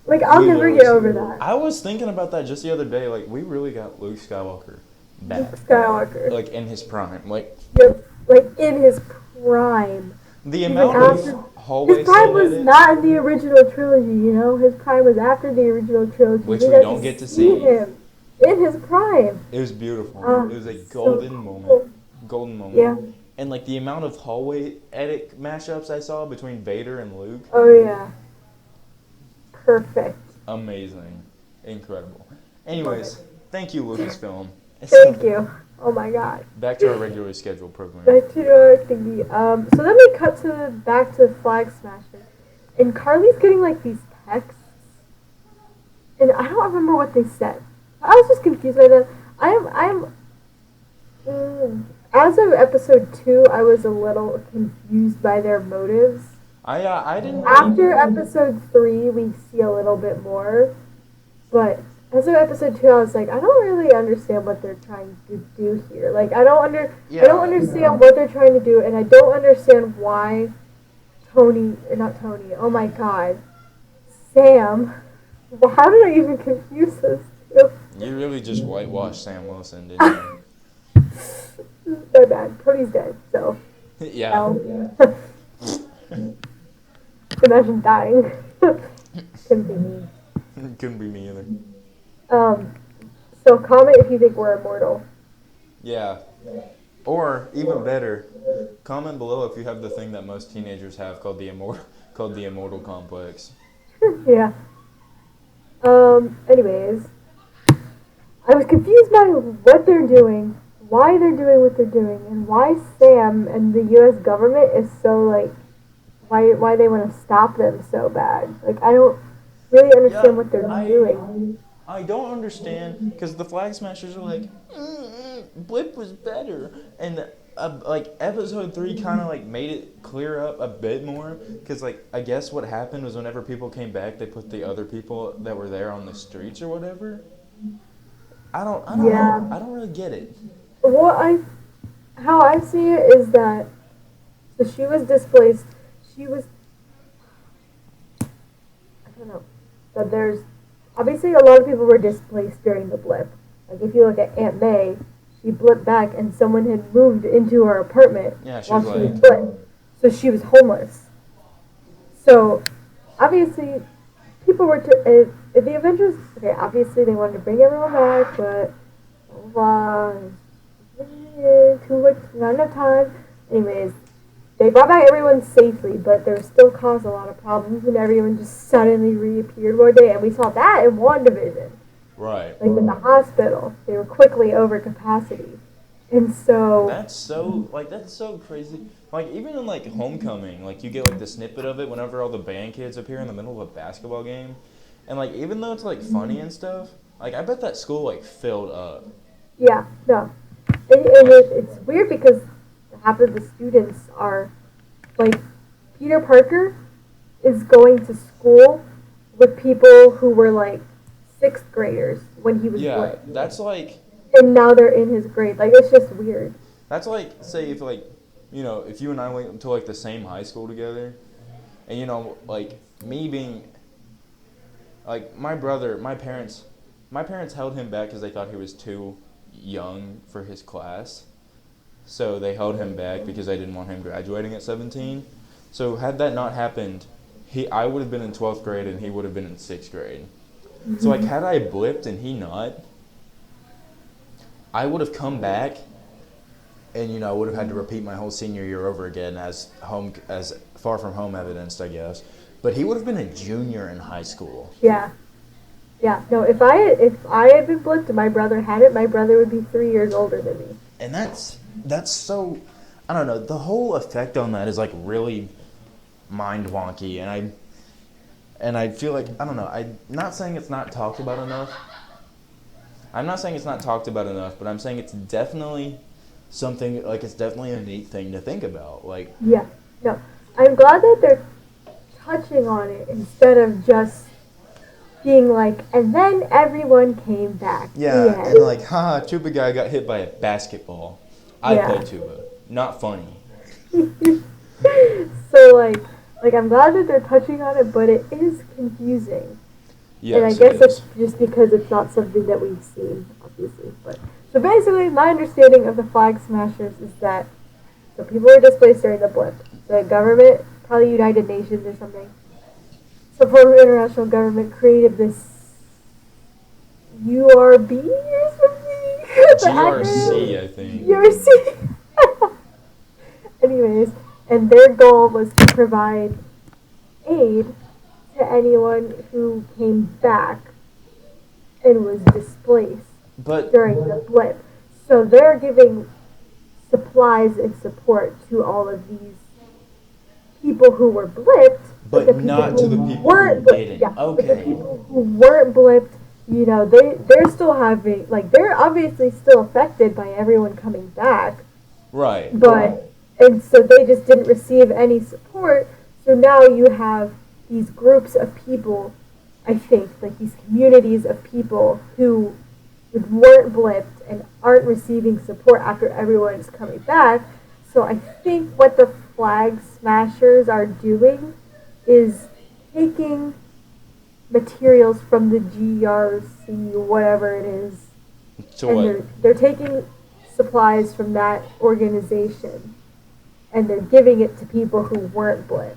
Speaker 2: Like, I'll never get over that.
Speaker 1: I was thinking about that just the other day. Like, we really got Luke Skywalker back.
Speaker 2: Luke Skywalker.
Speaker 1: Like, in his prime. Like,
Speaker 2: yep. Like, in his prime.
Speaker 1: The amount of hallway
Speaker 2: his prime was not in the original trilogy, you know? His prime was after the original trilogy.
Speaker 1: Which we don't get to see.
Speaker 2: Him in his prime.
Speaker 1: It was beautiful. It was a golden moment.
Speaker 2: Cool.
Speaker 1: Golden moment.
Speaker 2: Yeah.
Speaker 1: And, like, the amount of hallway edit mashups I saw between Vader and Luke.
Speaker 2: Oh, yeah. Perfect.
Speaker 1: Amazing. Incredible. Anyways, thank you, Lucasfilm.
Speaker 2: Thank you. Oh, my God.
Speaker 1: Back to our regularly scheduled program.
Speaker 2: Back to our thingy. So then we cut back to Flag Smashing. And Carly's getting, like, these texts. And I don't remember what they said. I was just confused by that. As of episode 2, I was a little confused by their motives.
Speaker 1: I didn't.
Speaker 2: After episode 3, we see a little bit more. But as of episode 2, I was like, I don't really understand what they're trying to do here. Like, I don't understand what they're trying to do, and I don't understand why oh my God, Sam. Well, how did I even confuse this two?
Speaker 1: You really just whitewashed Sam Wilson, didn't you?
Speaker 2: So bad. Cody's dead, so.
Speaker 1: Yeah.
Speaker 2: Imagine dying. Couldn't be me.
Speaker 1: Couldn't be me either.
Speaker 2: So comment if you think we're immortal.
Speaker 1: Yeah. Or, even better, comment below if you have the thing that most teenagers have called the immortal complex.
Speaker 2: Yeah. Anyways. I was confused by what they're doing, why they're doing what they're doing, and why Sam and the U.S. government is so, like, why they want to stop them so bad. Like, I don't really understand what they're doing.
Speaker 1: I don't understand, because the Flag Smashers are like, Blip was better. And, like, episode 3 kind of, like, made it clear up a bit more, because, like, I guess what happened was whenever people came back, they put the other people that were there on the streets or whatever. I don't know. I don't really get it.
Speaker 2: How I see it is that, so she was displaced. I don't know. But there's, obviously a lot of people were displaced during the blip. Like, if you look at Aunt May, she blipped back and someone had moved into her apartment while she was blipped. So she was homeless. So, obviously, people were, the Avengers, okay, obviously they wanted to bring everyone back, but too much, not enough time. Anyways, they brought back everyone safely, but there still caused a lot of problems when everyone just suddenly reappeared one day, and we saw that in WandaVision.
Speaker 1: Right.
Speaker 2: Like in the hospital, they were quickly over capacity. And so
Speaker 1: That's so crazy. Like even in like Homecoming, like you get like the snippet of it whenever all the band kids appear in the middle of a basketball game, and like even though it's like funny and stuff, like I bet that school like filled up.
Speaker 2: yeah, no. It's weird because half of the students are like Peter Parker is going to school with people who were like sixth graders when he was
Speaker 1: Yeah,
Speaker 2: lit.
Speaker 1: that's like
Speaker 2: And now they're in his grade. Like it's just weird.
Speaker 1: that's like say if like if you and I went to like the same high school together, and like me being like my parents held him back because they thought he was too young for his class. So they held him back because they didn't want him graduating at 17. So had that not happened, I would have been in 12th grade and he would have been in 6th grade. So like had I blipped and he not, I would have come back and I would have had to repeat my whole senior year over again as far from home evidenced, I guess. But he would have been a junior in high school.
Speaker 2: Yeah. Yeah. No, if I had been blipped and my brother had it, my brother would be 3 years older than me.
Speaker 1: And that's so, I don't know, the whole effect on that is like really mind wonky, and I feel like, I don't know, I'm not saying it's not talked about enough. I'm not saying it's not talked about enough, but I'm saying it's definitely something, like it's definitely a neat thing to think about. Like,
Speaker 2: yeah, no, I'm glad that they're touching on it instead of just being like, and then everyone came back.
Speaker 1: yeah, and like, haha, tuba guy got hit by a basketball. I play tuba. Not funny.
Speaker 2: So like I'm glad that they're touching on it, but it is confusing.
Speaker 1: Yes,
Speaker 2: and I guess it's just because it's not something that we've seen, obviously. But so basically, my understanding of the Flag Smashers is that so people were displaced during the blip. The government, probably United Nations or something, some form of international government, created this URB or something.
Speaker 1: GRC, I think.
Speaker 2: URC. Anyways, and their goal was to provide aid to anyone who came back and was displaced during the blip. So they're giving supplies and support to all of these people who were blipped,
Speaker 1: but not to the people who didn't.
Speaker 2: Yeah,
Speaker 1: okay.
Speaker 2: but the people who weren't blipped, they're still having, like, they're obviously still affected by everyone coming back.
Speaker 1: Right.
Speaker 2: And so they just didn't receive any support. So now you have these groups of people, I think, like these communities of people who weren't blipped and aren't receiving support after everyone's coming back. So I think what the Flag Smashers are doing is taking materials from the GRC, whatever it is, they're taking supplies from that organization and they're giving it to people who weren't blipped.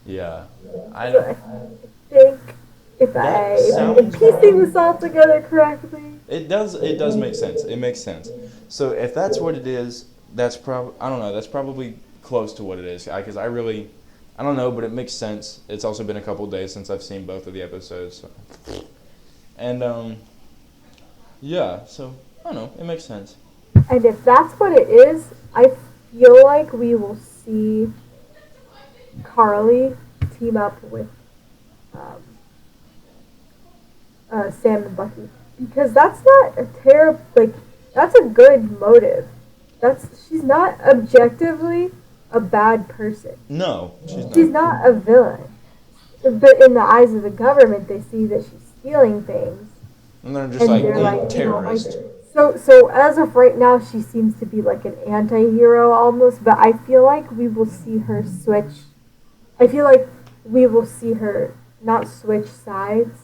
Speaker 1: Yeah.
Speaker 2: I think if I'm piecing this all together correctly.
Speaker 1: It does make sense. It makes sense. So if that's what it is, that's probably close to what it is. Because I don't know, but it makes sense. It's also been a couple days since I've seen both of the episodes. So. And, yeah, so, I don't know, it makes sense.
Speaker 2: And if that's what it is, I feel like we will see Carly team up with Sam and Bucky, because that's not a terrible, that's a good motive. She's not objectively a bad person.
Speaker 1: No, she's not.
Speaker 2: She's not a villain. But in the eyes of the government, they see that she's stealing things.
Speaker 1: And they're just like terrorist.
Speaker 2: So as of right now, she seems to be like an anti-hero almost, but I feel like we will see her switch. I feel like we will see her not switch sides,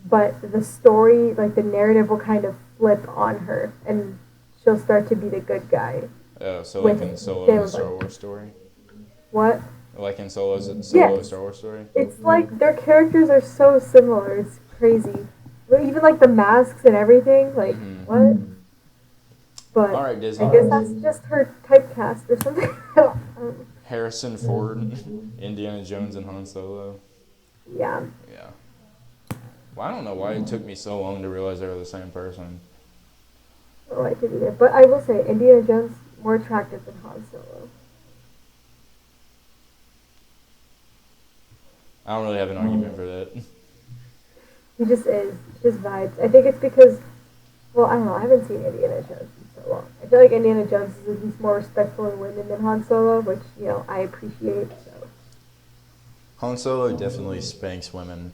Speaker 2: but the story, like the narrative will kind of flip on her, and she'll start to be the good guy.
Speaker 1: Oh, so like in Solo's Star Wars story?
Speaker 2: What?
Speaker 1: Like in Solo's Star Wars story?
Speaker 2: It's like their characters are so similar, it's crazy. Even like the masks and everything, like, what? But
Speaker 1: all right, Disney.
Speaker 2: I guess that's just her typecast or something.
Speaker 1: Harrison Ford, Indiana Jones, and Han Solo.
Speaker 2: Yeah.
Speaker 1: Yeah. Well, I don't know why it took me so long to realize they were the same person.
Speaker 2: I don't like it either. But I will say, Indiana Jones more attractive than Han Solo.
Speaker 1: I don't really have an argument for that.
Speaker 2: He just is. Just vibes. I think it's because, well, I don't know. I haven't seen Indiana Jones in so long. I feel like Indiana Jones is at least more respectful of women than Han Solo, which, I appreciate. So.
Speaker 1: Han Solo definitely spanks women.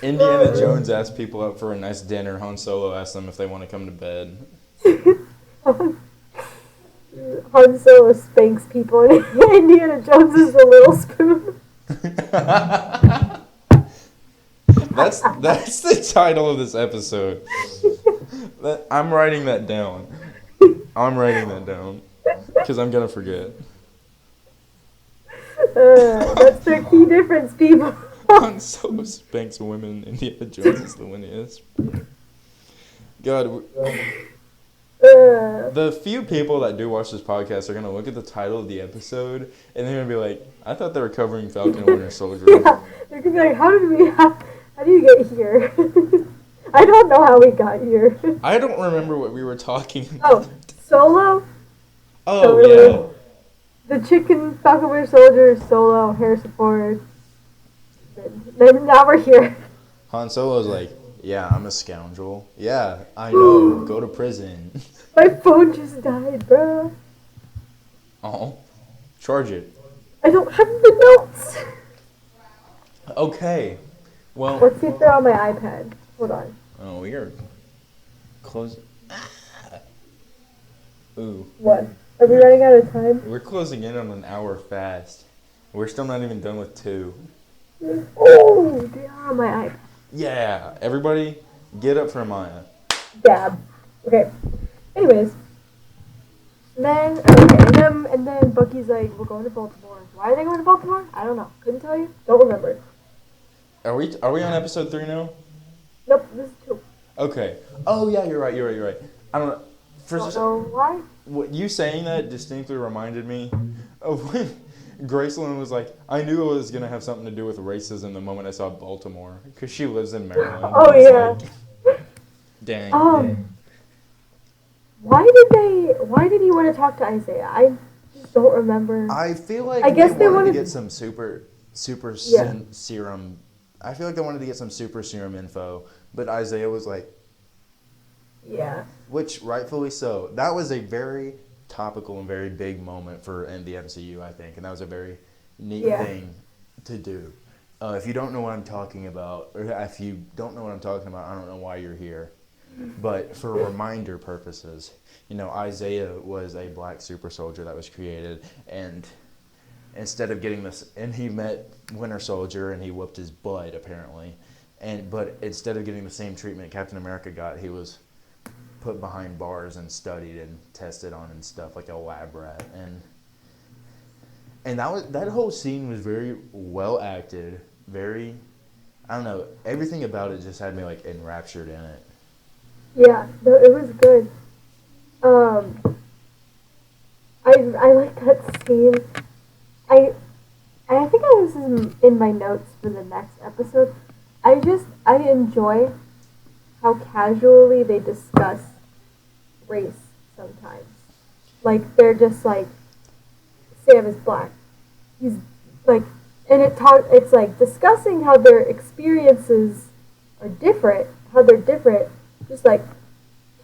Speaker 1: Indiana Jones asks people out for a nice dinner. Han Solo asks them if they want to come to bed.
Speaker 2: Han Solo spanks people, and Indiana Jones is the little spoon.
Speaker 1: That's the title of this episode. I'm writing that down. Because I'm going to forget.
Speaker 2: That's the key difference, people.
Speaker 1: Han Solo spanks women. Indiana Jones is the winniest. God. The few people that do watch this podcast are going to look at the title of the episode and they're going to be like, I thought they were covering Falcon and Winter Soldier.
Speaker 2: Yeah, they're going to be like, how do you get here? I don't know how we got here.
Speaker 1: I don't remember what we were talking about.
Speaker 2: Oh, Solo?
Speaker 1: Oh,
Speaker 2: yeah. The chicken Falcon Winter Soldier, Solo, Harrison Ford. Then now we're here.
Speaker 1: Han Solo's like, yeah, I'm a scoundrel. Yeah, I know. Go to prison.
Speaker 2: My phone just died, bro.
Speaker 1: Oh, charge it.
Speaker 2: I don't have the notes.
Speaker 1: Okay. Well.
Speaker 2: Let's see if they're on my iPad. Hold on.
Speaker 1: Oh, we are close. Ooh.
Speaker 2: What? Are we running out of time?
Speaker 1: We're closing in on an hour fast. We're still not even done with 2.
Speaker 2: Oh, they are on my iPad.
Speaker 1: Yeah. Everybody, get up for Maya.
Speaker 2: Dab. Okay. Anyways. And then Bucky's like, we're going to Baltimore. Why are they going to Baltimore? I don't know. Couldn't tell you. Don't remember.
Speaker 1: Are we on episode 3 now?
Speaker 2: Nope, this is 2.
Speaker 1: Okay. Oh yeah, you're right. I don't know.
Speaker 2: Don't know why?
Speaker 1: What you saying that distinctly reminded me of when Graceland was like, I knew it was gonna have something to do with racism the moment I saw Baltimore because she lives in Maryland.
Speaker 2: Oh yeah.
Speaker 1: Like, dang.
Speaker 2: Why did he want to talk to Isaiah? I just don't remember.
Speaker 1: I feel like
Speaker 2: I guess they wanted
Speaker 1: to get some super serum. I feel like they wanted to get some super serum info, but Isaiah was like,
Speaker 2: yeah.
Speaker 1: Which rightfully so. That was a very topical and very big moment in the MCU, I think, and that was a very neat thing to do. If you don't know what I'm talking about, or if you don't know what I'm talking about, I don't know why you're here. But for reminder purposes, Isaiah was a black super soldier that was created, and instead of getting this, and he met Winter Soldier and he whooped his butt apparently, but instead of getting the same treatment Captain America got, he was put behind bars and studied and tested on and stuff like a lab rat, and that whole scene was very well acted, very, I don't know, everything about it just had me like enraptured in it.
Speaker 2: Yeah, no, it was good. I like that scene. I think this is in my notes for the next episode. I enjoy how casually they discuss race sometimes. Like, they're just like, Sam is black. He's like, and it's like discussing how their experiences are different, how they're different, just like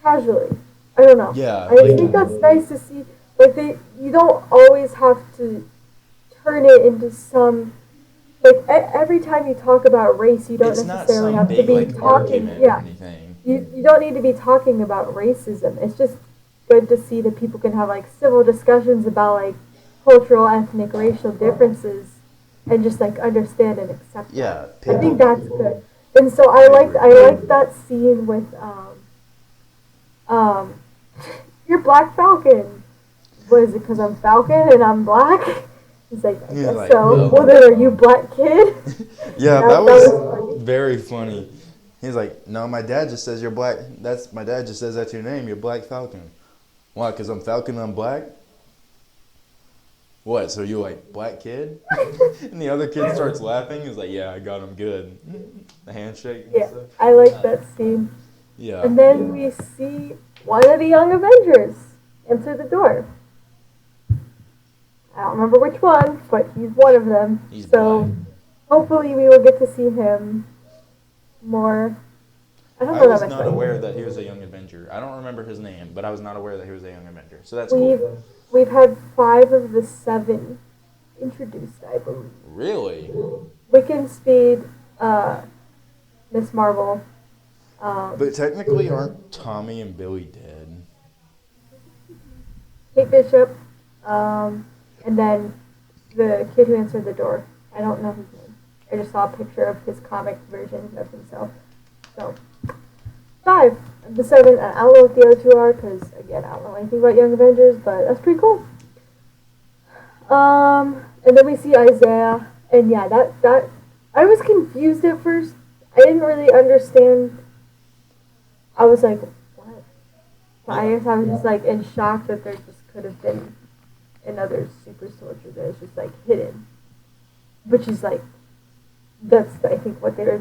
Speaker 2: casually. I don't know.
Speaker 1: Yeah.
Speaker 2: I think that's nice to see. Like, you don't always have to turn it into some, like, every time you talk about race, you don't necessarily have to be talking. Yeah. You don't need to be talking about racism. It's just good to see that people can have like civil discussions about like cultural, ethnic, racial differences, and just like understand and accept.
Speaker 1: Yeah,
Speaker 2: I think that's good. And so I like that scene with you're Black Falcon. What is it? Because I'm Falcon and I'm black. He's like, I guess
Speaker 1: like,
Speaker 2: so.
Speaker 1: no.
Speaker 2: Well, then are you black kid?
Speaker 1: Yeah, that was very funny. He's like, no, my dad just says you're black. My dad just says that's your name. You're Black Falcon. Why? Because I'm Falcon and I'm black? what, so you like, black kid? And the other kid starts laughing. He's like, yeah, I got him good. The handshake and
Speaker 2: Yeah,
Speaker 1: stuff.
Speaker 2: I like that scene.
Speaker 1: Yeah.
Speaker 2: And then we see one of the Young Avengers enter the door. I don't remember which one, but he's one of them.
Speaker 1: He's
Speaker 2: so
Speaker 1: black.
Speaker 2: hopefully we will get to see him more. I don't
Speaker 1: I
Speaker 2: know
Speaker 1: was
Speaker 2: that much.
Speaker 1: not aware that he was a Young Avenger. I don't remember his name, but I was not aware that he was a Young Avenger. So that's cool.
Speaker 2: We've had 5 of the 7 introduced, I believe.
Speaker 1: Really?
Speaker 2: Wiccan, Speed, Miss Marvel.
Speaker 1: But technically, aren't Tommy and Billy dead?
Speaker 2: Kate Bishop, and then the kid who answered the door. I don't know his name. I just saw a picture of his comic version of himself. So, 5 of the 7. I don't know what the other 2 are, because, again, I don't know anything about Young Avengers, but that's pretty cool. And then we see Isaiah, and yeah, that I was confused at first. I didn't really understand. I was like, what? But I guess I was just like in shock that there just could have been another super soldier that is just like hidden. Which is like, that's I think what they're.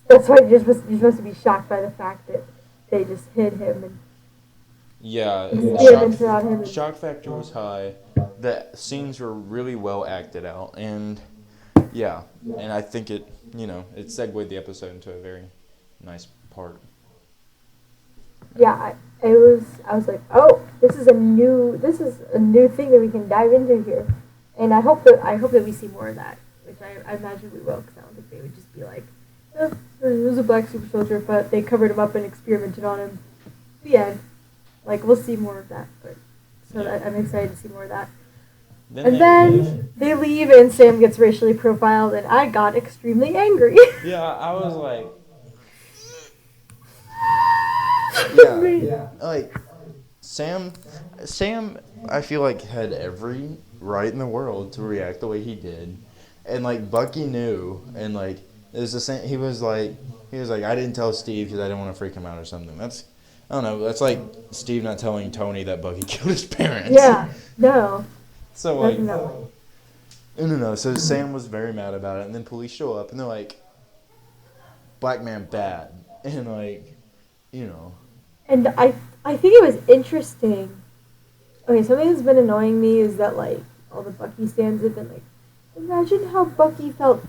Speaker 2: That's why you're supposed to be shocked by the fact that they just hid him and.
Speaker 1: Yeah,
Speaker 2: him.
Speaker 1: shock factor was high. The scenes were really well acted out, and yeah, and I think it segued the episode into a very nice part.
Speaker 2: Yeah, I was like, oh, this is a new thing that we can dive into here, and I hope that we see more of that, which I imagine we will, because I don't think they would just be like, oh, there was a black super soldier, but they covered him up and experimented on him. The end. Like, we'll see more of that, but I'm excited to see more of that. Then they leave, and Sam gets racially profiled, and I got extremely angry.
Speaker 1: Yeah, I was like, like Sam, I feel like had every right in the world to react the way he did, and like Bucky knew, and like it was the same. He was like, I didn't tell Steve because I didn't want to freak him out or something. I don't know. That's like Steve not telling Tony that Bucky killed his parents.
Speaker 2: Yeah, no.
Speaker 1: So like,
Speaker 2: no.
Speaker 1: So Sam was very mad about it, and then police show up, and they're like, "Black man bad," and like,
Speaker 2: And I think it was interesting. Okay, something that's been annoying me is that like all the Bucky stands have been like, imagine how Bucky felt.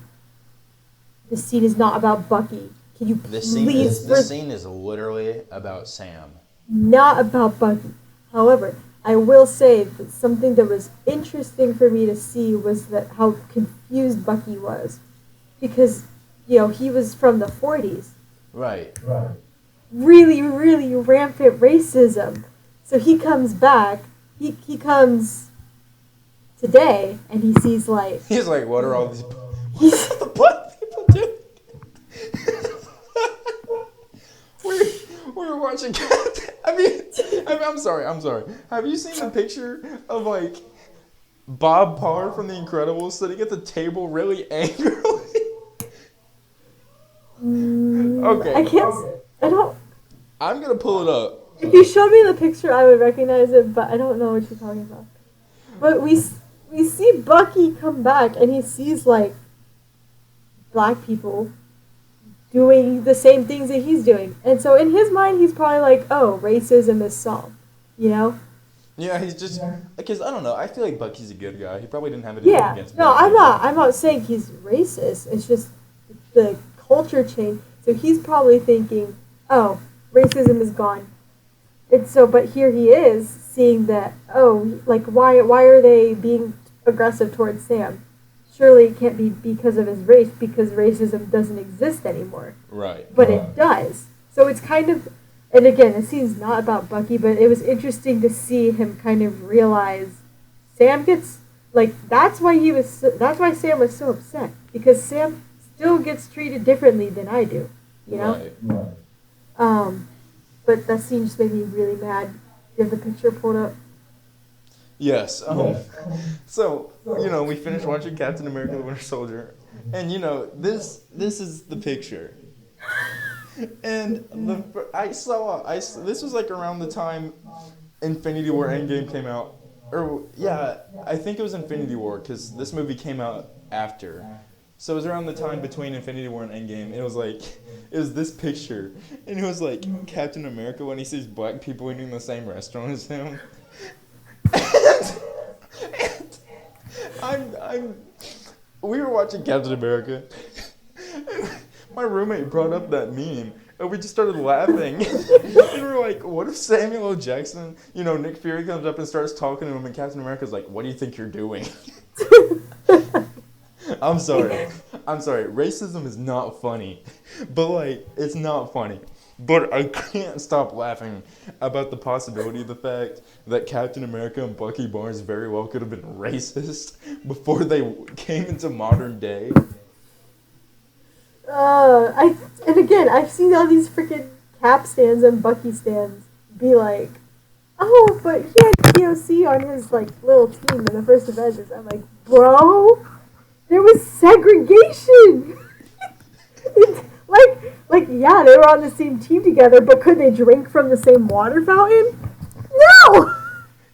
Speaker 2: This scene is not about Bucky. Can you
Speaker 1: this
Speaker 2: please?
Speaker 1: This scene is literally about Sam.
Speaker 2: Not about Bucky. However, I will say that something that was interesting for me to see was that how confused Bucky was, because he was from the 40s.
Speaker 1: Right.
Speaker 2: Really, really rampant racism. So he comes back. He comes today, and he sees like.
Speaker 1: He's like, what are all these? What the black people do? we were watching. I'm sorry. Have you seen the picture of like Bob Parr from The Incredibles sitting at the table really angrily? Okay.
Speaker 2: I don't.
Speaker 1: I'm gonna pull it up.
Speaker 2: If you showed me the picture, I would recognize it, but I don't know what you're talking about. But we see Bucky come back, and he sees like black people doing the same things that he's doing, and so in his mind, he's probably like, "Oh, racism is solved,"
Speaker 1: Yeah, he's just because I don't know. I feel like Bucky's a good guy. He probably didn't have anything against.
Speaker 2: No, I'm not saying he's racist. It's just the culture change. So he's probably thinking, "Oh, racism is gone." And so, but here he is seeing that. Oh, like why are they being aggressive towards Sam? Surely it can't be because of his race, because racism doesn't exist anymore.
Speaker 1: Right.
Speaker 2: But it does. So it's kind of, and again, the scene's not about Bucky, but it was interesting to see him kind of realize Sam gets, like, that's why Sam was so upset. Because Sam still gets treated differently than I do,
Speaker 1: Right.
Speaker 2: But that scene just made me really mad. You have the picture pulled up?
Speaker 1: Yes. So, we finished watching Captain America: The Winter Soldier, and this is the picture. And this was like around the time Infinity War Endgame came out, I think it was Infinity War because this movie came out after. So it was around the time between Infinity War and Endgame. It was like, it was this picture, and it was like Captain America when he sees black people eating the same restaurant as him. and we were watching Captain America. My roommate brought up that meme, and we just started laughing. And we were like, what if Samuel L. Jackson, Nick Fury comes up and starts talking to him, and Captain America's like, what do you think you're doing? I'm sorry. Racism is not funny. But, it's not funny. But I can't stop laughing about the possibility of the fact that Captain America and Bucky Barnes very well could have been racist before they came into modern day.
Speaker 2: I've seen all these freaking Cap stands and Bucky stands be like, oh, but he had POC on his, little team in the first Avengers. I'm like, bro, there was segregation! Yeah, they were on the same team together, but could they drink from the same water fountain? No!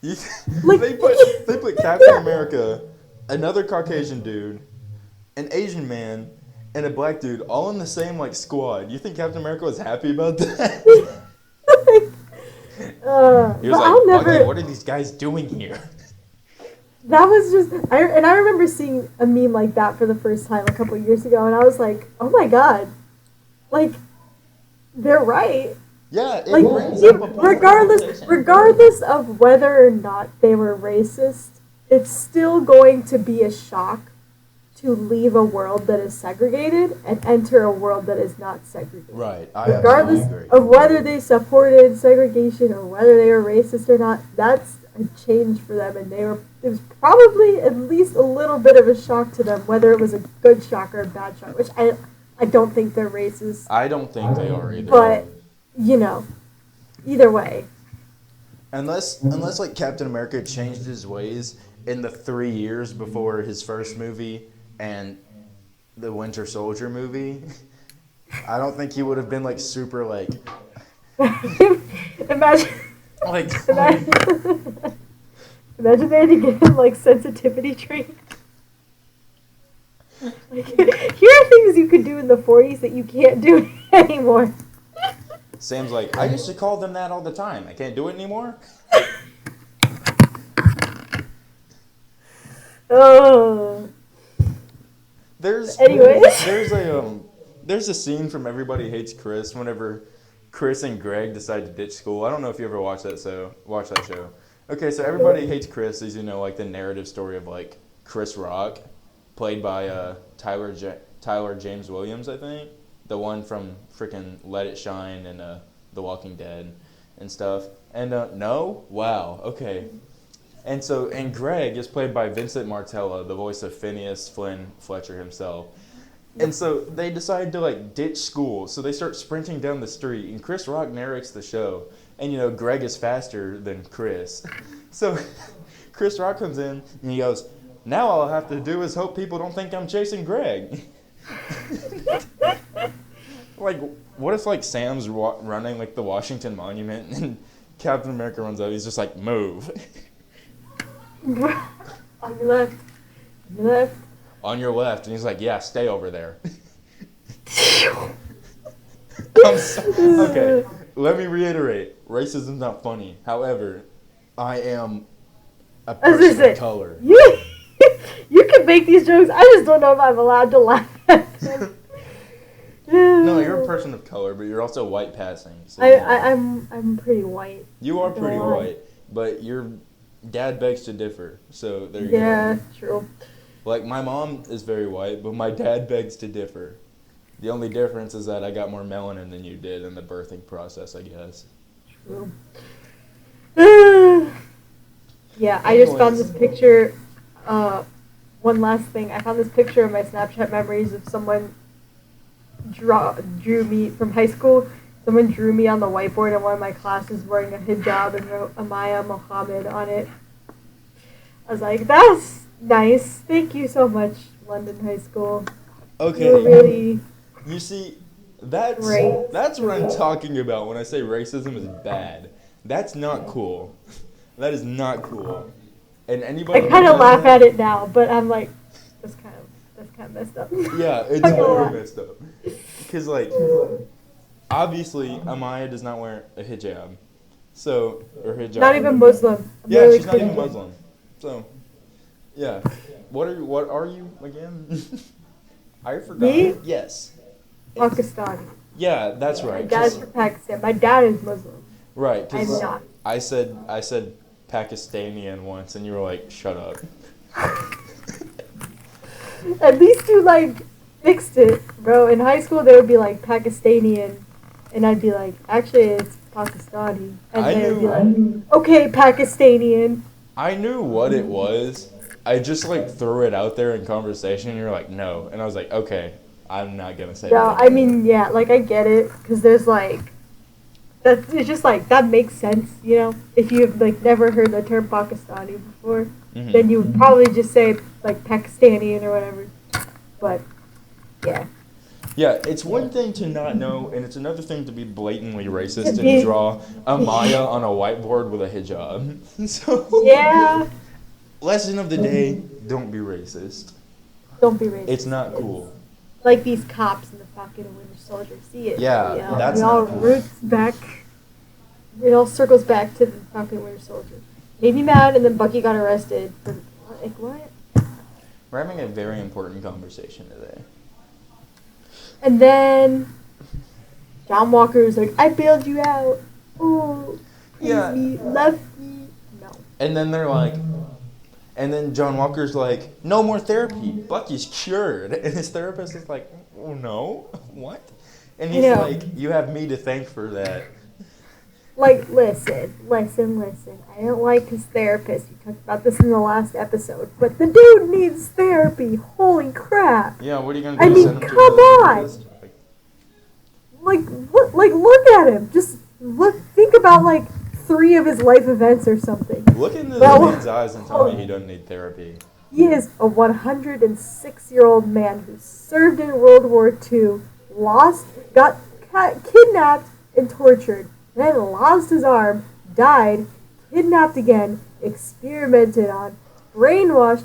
Speaker 1: They put Captain America, another Caucasian dude, an Asian man, and a black dude all in the same, squad. You think Captain America was happy about that? He was like, Bucky, what are these guys doing here?
Speaker 2: That was just... I remember seeing a meme like that for the first time a couple of years ago, and I was like, oh my god. They're right.
Speaker 1: Yeah, it brings up a
Speaker 2: regardless of whether or not they were racist, it's still going to be a shock to leave a world that is segregated and enter a world that is not segregated.
Speaker 1: Right.
Speaker 2: Regardless of whether they supported segregation or whether they were racist or not, that's a change for them, and it was probably at least a little bit of a shock to them, whether it was a good shock or a bad shock, which I don't think they're racist.
Speaker 1: I don't think they are either.
Speaker 2: But, either way.
Speaker 1: Unless Captain America changed his ways in the 3 years before his first movie and the Winter Soldier movie, I don't think he would have been, super,
Speaker 2: Imagine they had to give him, sensitivity training. Here are things you could do in the 40s that you can't do anymore.
Speaker 1: Sam's like, I used to call them that all the time. I can't do it anymore.
Speaker 2: Oh.
Speaker 1: There's a scene from Everybody Hates Chris whenever Chris and Greg decide to ditch school. I don't know if you ever watched that show. Okay, so Everybody Hates Chris is the narrative story of Chris Rock, played by Tyler James Williams, I think, the one from freaking Let It Shine and The Walking Dead and stuff. And no, wow, okay. And Greg is played by Vincent Martella, the voice of Phineas Flynn Fletcher himself. And so they decide to ditch school, so they start sprinting down the street, and Chris Rock narrates the show. And Greg is faster than Chris. So Chris Rock comes in and he goes, now all I have to do is hope people don't think I'm chasing Greg. What if Sam's running the Washington Monument and Captain America runs out, he's just like, move.
Speaker 2: On your left. On your left.
Speaker 1: On your left. And he's like, yeah, stay over there. Okay, let me reiterate. Racism's not funny. However, I am a person of color.
Speaker 2: You can make these jokes. I just don't know if I'm allowed to laugh at them.
Speaker 1: No, you're a person of color, but you're also white passing. So
Speaker 2: I'm pretty white.
Speaker 1: You are pretty white, but your dad begs to differ. So there you go.
Speaker 2: Yeah, true.
Speaker 1: My mom is very white, but my dad begs to differ. The only difference is that I got more melanin than you did in the birthing process, I guess.
Speaker 2: True. Yeah, I just found this picture. One last thing. I found this picture of my Snapchat memories of someone drew me from high school. Someone drew me on the whiteboard in one of my classes wearing a hijab and wrote Amaya Mohammed on it. I was like, that's nice. Thank you so much, London High School.
Speaker 1: Okay.
Speaker 2: You're really
Speaker 1: You see, that's what I'm talking about when I say racism is bad. That's not cool. That is not cool. And anybody
Speaker 2: I
Speaker 1: who
Speaker 2: kind of
Speaker 1: does
Speaker 2: laugh
Speaker 1: that-
Speaker 2: at it now, but I'm like, that's kind of messed up.
Speaker 1: Yeah, it's
Speaker 2: Not gonna
Speaker 1: very
Speaker 2: lie.
Speaker 1: messed up. Because, like, obviously, Amaya does not wear a hijab. So, or hijab.
Speaker 2: Not even Muslim. I'm
Speaker 1: Yeah,
Speaker 2: literally
Speaker 1: she's not even
Speaker 2: Christian.
Speaker 1: Muslim. So, yeah. What are you again? I forgot.
Speaker 2: Me?
Speaker 1: Yes.
Speaker 2: Pakistani.
Speaker 1: Yeah, that's
Speaker 2: My
Speaker 1: right.
Speaker 2: dad's
Speaker 1: 'Cause-
Speaker 2: from Pakistan. My dad is Muslim.
Speaker 1: right,
Speaker 2: I'm
Speaker 1: because
Speaker 2: not.
Speaker 1: I said Pakistanian once, and you were like, "Shut up."
Speaker 2: At least you like fixed it, bro. In high school, they would be like Pakistani, and I'd be like, actually, it's Pakistani, and
Speaker 1: I
Speaker 2: they would be
Speaker 1: knew-
Speaker 2: like, okay, Pakistani.
Speaker 1: I knew what it was. I just like threw it out there in conversation. And you're like, "No," and I was like, "Okay, I'm not gonna say
Speaker 2: No,
Speaker 1: that."
Speaker 2: I mean, yeah, like I get it, cause there's like, it's just like that makes sense, you know. If you've like never heard the term Pakistani before,
Speaker 1: Mhm.
Speaker 2: then you would probably just say like Pakistani or whatever. But yeah.
Speaker 1: Yeah, it's one thing to not know, and it's another thing to be blatantly racist
Speaker 2: Yeah.
Speaker 1: and draw a Maya on a whiteboard with a hijab. So,
Speaker 2: Yeah.
Speaker 1: lesson of the day: don't be racist.
Speaker 2: Don't be racist.
Speaker 1: It's not
Speaker 2: kids.
Speaker 1: cool.
Speaker 2: Like these cops in the fucking Winter Soldier. See it?
Speaker 1: Yeah,
Speaker 2: You know,
Speaker 1: that's
Speaker 2: it all
Speaker 1: not cool.
Speaker 2: roots back. It all circles back to the fucking Winter Soldier. Made me mad, and then Bucky got arrested. For, like what?
Speaker 1: We're having a very important conversation today.
Speaker 2: And then John Walker was like, "I bailed you out. Oh, praise
Speaker 1: Yeah.
Speaker 2: me, love me." No.
Speaker 1: And then they're like, and then John Walker's like, "No more therapy. Bucky's cured." And his therapist is like, "Oh no, what?" And he's
Speaker 2: Yeah.
Speaker 1: like, "You have me to thank for that."
Speaker 2: Like, listen. I don't like his therapist. You talked about this in the last episode, but the dude needs therapy. Holy crap!
Speaker 1: Yeah, what are you gonna do?
Speaker 2: I mean,
Speaker 1: Send him to
Speaker 2: come
Speaker 1: another
Speaker 2: on.
Speaker 1: therapist?
Speaker 2: Look at him. Just think about like 3 of his life events or something.
Speaker 1: Look into this
Speaker 2: Well,
Speaker 1: man's eyes and tell me he doesn't need therapy.
Speaker 2: He is a 106-year-old man who served in World War II, got kidnapped and tortured, then lost his arm, died, kidnapped again, experimented on, brainwashed,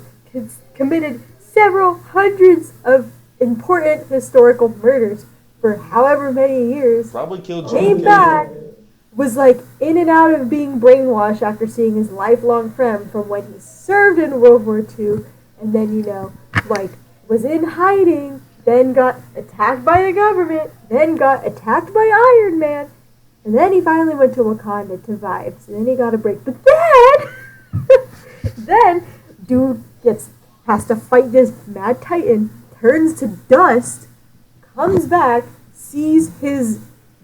Speaker 2: committed several hundreds of important historical murders for however many years,
Speaker 1: Probably killed
Speaker 2: came
Speaker 1: JFK.
Speaker 2: back, was like in and out of being brainwashed after seeing his lifelong friend from when he served in World War II, and then, you know, like, was in hiding, then got attacked by the government, then got attacked by Iron Man, and then he finally went to Wakanda to Vibes, and then he got a break. But then dude has to fight this mad titan, turns to dust, comes back, sees his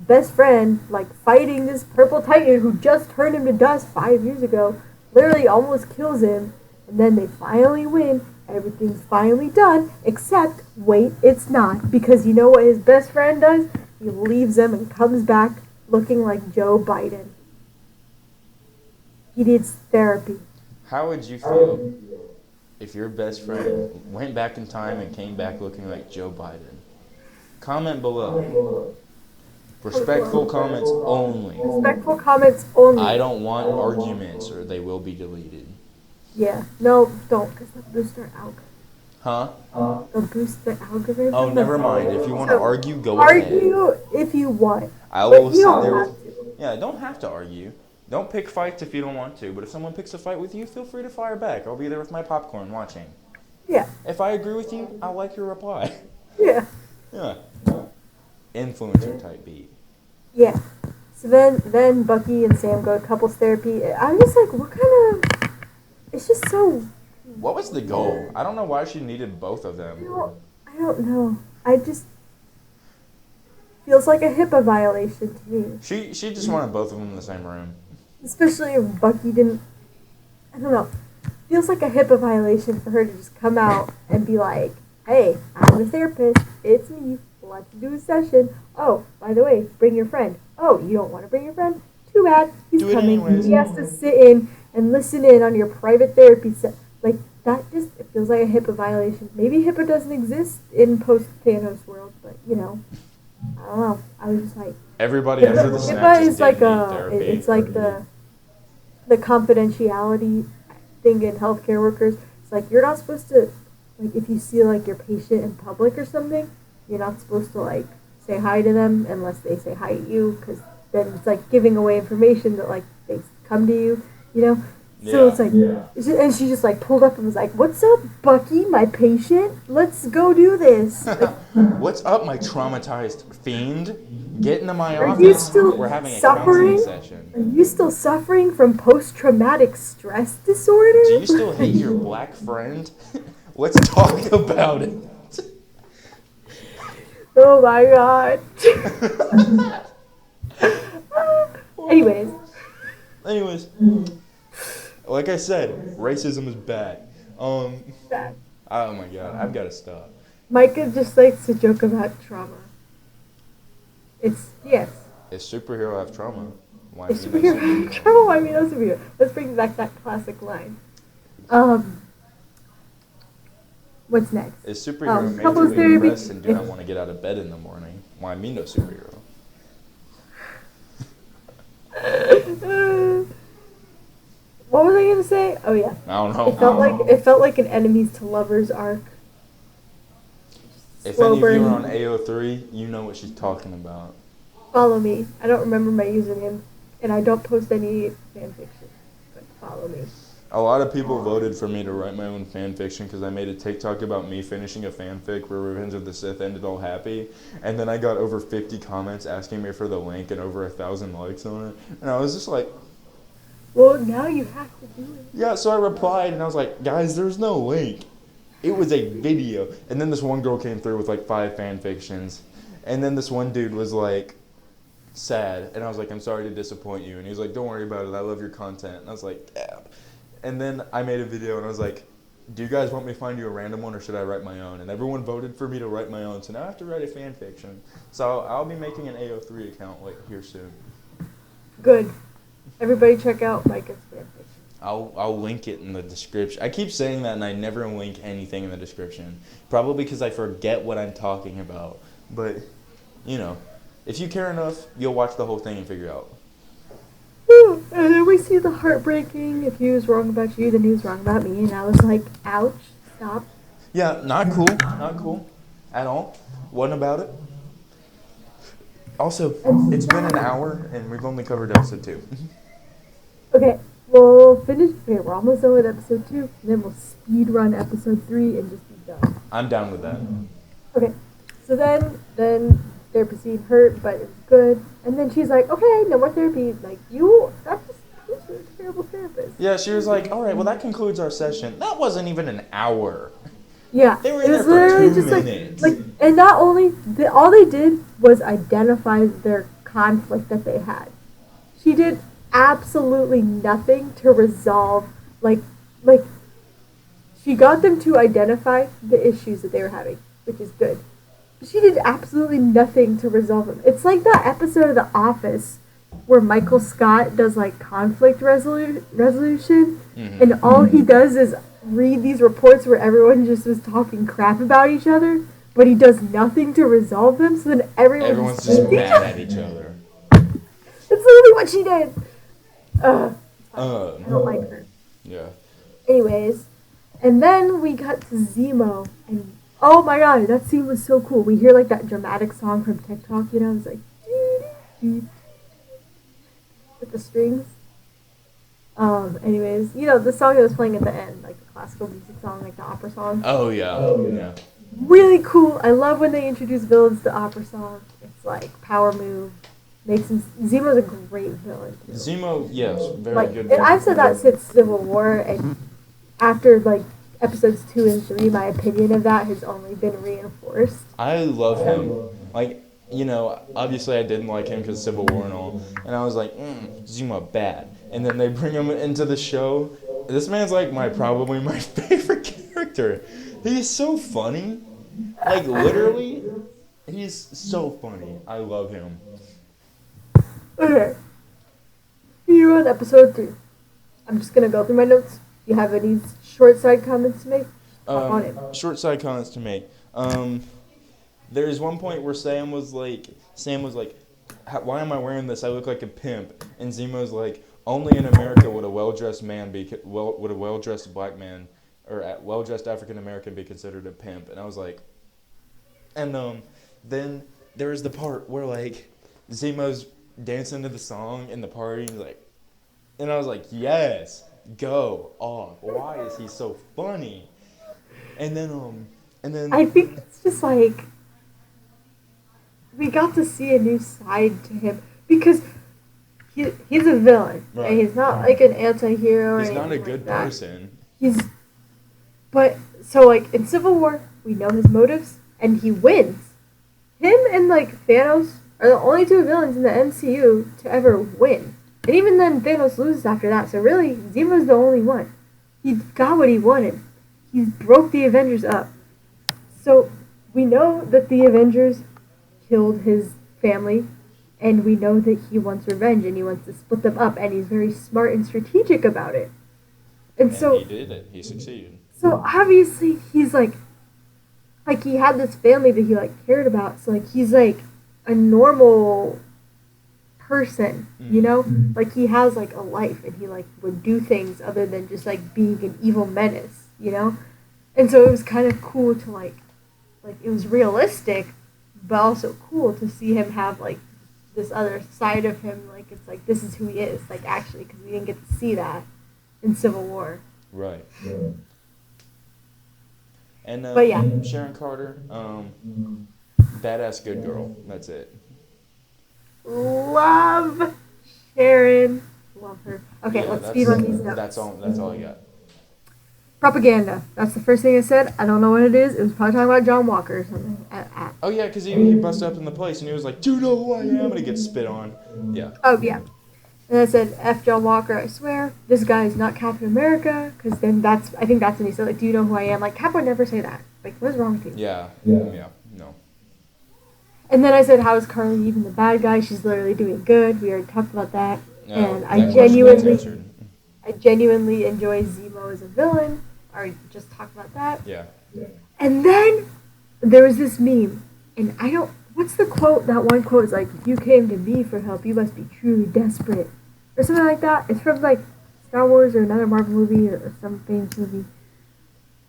Speaker 2: best friend like fighting this purple titan who just turned him to dust 5 years ago, literally almost kills him, and then they finally win. Everything's finally done, except wait, it's not, because you know what his best friend does? He leaves them and comes back looking like Joe Biden. He needs therapy.
Speaker 1: How would you feel if your best friend went back in time and came back looking like Joe Biden? Comment below. Respectful comments only.
Speaker 2: Respectful comments only.
Speaker 1: I don't want arguments or they will be deleted.
Speaker 2: Yeah, no, don't, because they'll boost our algorithm.
Speaker 1: Huh?
Speaker 2: They'll boost the algorithm.
Speaker 1: Oh, never mind. If you want to
Speaker 2: So,
Speaker 1: argue, go ahead.
Speaker 2: argue if you want.
Speaker 1: I
Speaker 2: But
Speaker 1: will
Speaker 2: you
Speaker 1: sit
Speaker 2: don't
Speaker 1: there.
Speaker 2: have to.
Speaker 1: Yeah, don't have to argue. Don't pick fights if you don't want to. But if someone picks a fight with you, feel free to fire back. I'll be there with my popcorn watching.
Speaker 2: Yeah,
Speaker 1: If I agree with you, I'll like your reply.
Speaker 2: yeah,
Speaker 1: Yeah. Influencer type beat.
Speaker 2: yeah. So then Bucky and Sam go to couples therapy. I'm just like, what kind of... It's just so...
Speaker 1: What was the goal? I don't know why she needed both of them.
Speaker 2: I don't know. I just... Feels like a HIPAA violation to me.
Speaker 1: She just wanted both of them in the same room.
Speaker 2: Especially if Bucky didn't... I don't know. Feels like a HIPAA violation for her to just come out and be like, hey, I'm the therapist. It's me. Let's do a session. Oh, by the way, bring your friend. Oh, you don't want to bring your friend? Too bad. He's
Speaker 1: Do it
Speaker 2: coming.
Speaker 1: anyways.
Speaker 2: He has to sit in and listen in on your private therapy set. Like, that just it feels like a HIPAA violation. Maybe HIPAA doesn't exist in post-Thanos world, but, you know, I don't know. I was just like...
Speaker 1: Everybody after the snap
Speaker 2: HIPAA
Speaker 1: just
Speaker 2: is like
Speaker 1: didn't need
Speaker 2: a...
Speaker 1: therapy.
Speaker 2: It's like the confidentiality... thing in healthcare workers. It's like you're not supposed to, like, if you see like your patient in public or something, you're not supposed to like say hi to them unless they say hi to you, because then it's like giving away information that like they come to you, you know. So it's like, and she just like pulled up and was like, "What's up, Bucky, my patient? Let's go do this." Like,
Speaker 1: what's up, my traumatized fiend? Get into my
Speaker 2: are
Speaker 1: office.
Speaker 2: you still
Speaker 1: We're having a
Speaker 2: suffering?
Speaker 1: counseling session.
Speaker 2: Are you still suffering from post-traumatic stress disorder?
Speaker 1: Do you still hate your black friend? Let's talk about it.
Speaker 2: Oh my god.
Speaker 1: Anyways, like I said, racism is bad.
Speaker 2: Bad.
Speaker 1: Oh my god, I've got to stop.
Speaker 2: Micah just likes to joke about trauma. Yes.
Speaker 1: Is superhero have trauma? Why
Speaker 2: It's
Speaker 1: me no
Speaker 2: superhero trauma. I mean, that's superhero. Let's bring back that classic line. What's next?
Speaker 1: Is superhero
Speaker 2: couples
Speaker 1: mentally
Speaker 2: therapy.
Speaker 1: depressed and do not want to get out of bed in the morning? Why me no superhero?
Speaker 2: What was I gonna say? Oh yeah.
Speaker 1: I don't know.
Speaker 2: It felt like an enemies to lovers arc.
Speaker 1: If
Speaker 2: Slow
Speaker 1: any of you
Speaker 2: burn.
Speaker 1: are on AO3, you know what she's talking about.
Speaker 2: Follow me. I don't remember my username, and I don't post any fan fiction. But follow me.
Speaker 1: A lot of people voted for me to write my own fan fiction because I made a TikTok about me finishing a fanfic where Revenge of the Sith ended all happy, and then I got over 50 comments asking me for the link and over 1,000 likes on it, and I was just like,
Speaker 2: Well, now you have to do it.
Speaker 1: yeah. So I replied and I was like, guys, there's no link. It was a video, and then this one girl came through with like 5 fan fictions, and then this one dude was like, sad, and I was like, I'm sorry to disappoint you, and he was like, don't worry about it, I love your content, and I was like, yeah. And then I made a video and I was like, do you guys want me to find you a random one or should I write my own? And everyone voted for me to write my own, so now I have to write a fan fiction. So I'll be making an AO3 account like here soon.
Speaker 2: Good. Everybody check out Micah's fan fiction.
Speaker 1: I'll link it in the description. I keep saying that and I never link anything in the description. Probably because I forget what I'm talking about. But, you know, if you care enough, you'll watch the whole thing and figure out.
Speaker 2: And then we see the heartbreaking, if he was wrong about you, then he was wrong about me. And I was like, ouch, stop.
Speaker 1: Yeah, not cool. Not cool at all. Wasn't about it. Also, it's been an hour and we've only covered episode 2.
Speaker 2: Okay, we'll finish. Okay, we're almost done with episode 2. And then we'll speed run episode 3 and just be done.
Speaker 1: I'm down with that.
Speaker 2: Okay, so then therapy scene hurt, but it was good. And then she's like, okay, no more therapy. Like, you're a terrible therapist.
Speaker 1: Yeah, she was like, all right, well, that concludes our session. That wasn't even an hour.
Speaker 2: Yeah,
Speaker 1: They were
Speaker 2: it
Speaker 1: in
Speaker 2: was
Speaker 1: there for
Speaker 2: literally
Speaker 1: 2
Speaker 2: just
Speaker 1: minutes.
Speaker 2: like, and not only, all they did was identify their conflict that they had. She did absolutely nothing to resolve, like, she got them to identify the issues that they were having, which is good. But she did absolutely nothing to resolve them. It's like that episode of The Office where Michael Scott does, like, conflict resolution, and all he does is read these reports where everyone just was talking crap about each other, but he does nothing to resolve them, so then
Speaker 1: Everyone's just mad at each other.
Speaker 2: That's literally what she did. I don't like her.
Speaker 1: Yeah.
Speaker 2: Anyways, and then we got to Zemo, and oh my god, that scene was so cool. We hear like that dramatic song from TikTok, you know, it's like with the strings. Anyways, you know, the song that was playing at the end, like the classical music song, like the opera song.
Speaker 1: Oh, yeah. Yeah.
Speaker 2: Really cool. I love when they introduce villains to opera songs. It's like power move. Zemo's a great villain. Too.
Speaker 1: Zemo, yes, very
Speaker 2: Like,
Speaker 1: good.
Speaker 2: and I've said that since Civil War, and after like episodes 2 and 3, my opinion of that has only been reinforced.
Speaker 1: I love him. Like, you know, obviously I didn't like him because Civil War and all, and I was like, Zemo bad. And then they bring him into the show. This man's like probably my favorite character. He's so funny. Like, literally, he's so funny. I love him.
Speaker 2: Okay. You're on episode 3. I'm just gonna go through my notes. You have any short side comments to make? On it.
Speaker 1: Short side comments to make. There is one point where Sam was like, why am I wearing this? I look like a pimp. And Zemo's like, only in America would a well-dressed man would a well-dressed black man or a well-dressed African American be considered a pimp? And I was like, and then there was the part where like Zemo's dancing to the song in the party, and and I was like, yes, go off. Why is he so funny? And then
Speaker 2: I think it's just like we got to see a new side to him because he's a villain.
Speaker 1: Right.
Speaker 2: And he's not like an anti-hero.
Speaker 1: He's
Speaker 2: or
Speaker 1: not a
Speaker 2: anything
Speaker 1: good
Speaker 2: like that.
Speaker 1: person.
Speaker 2: But so like in Civil War, we know his motives, and he wins. Him and like Thanos are the only two villains in the MCU to ever win. And even then, Thanos loses after that. So really, Zemo's the only one. He got what he wanted. He broke the Avengers up. So we know that the Avengers killed his family, and we know that he wants revenge and he wants to split them up, and he's very smart and strategic about it. And so
Speaker 1: he did it. He succeeded.
Speaker 2: So obviously he's like he had this family that he like cared about. So like he's like a normal person, you know? Like he has like a life, and he like would do things other than just like being an evil menace, you know? And so it was kind of cool to like it was realistic, but also cool to see him have like this other side of him. Like it's like this is who he is, like actually, because we didn't get to see that in Civil War.
Speaker 1: Right. Yeah. And
Speaker 2: but yeah,
Speaker 1: Sharon Carter, badass good girl. That's it.
Speaker 2: Love Sharon. Love her. Okay,
Speaker 1: Yeah,
Speaker 2: let's speed on these notes.
Speaker 1: That's all I got.
Speaker 2: Propaganda. That's the first thing I said. I don't know what it is. It was probably talking about John Walker or something.
Speaker 1: Oh yeah, because he busted up in the place and he was like, "Do you know who I am?" And he gets spit on. Yeah.
Speaker 2: Oh yeah. And I said, F John Walker, I swear, this guy is not Captain America, because then I think that's when he said, like, do you know who I am? Like, Cap would never say that. Like, what's wrong with you?
Speaker 1: Yeah, no.
Speaker 2: And then I said, how is Carly even the bad guy? She's literally doing good. We already talked about that.
Speaker 1: No,
Speaker 2: and
Speaker 1: that
Speaker 2: I genuinely enjoy Zemo as a villain. I already just talked about that.
Speaker 1: Yeah.
Speaker 2: And then there was this meme, and what's the quote? That one quote is like, if you came to me for help, you must be truly desperate. Or something like that. It's from like Star Wars or another Marvel movie or some famous movie.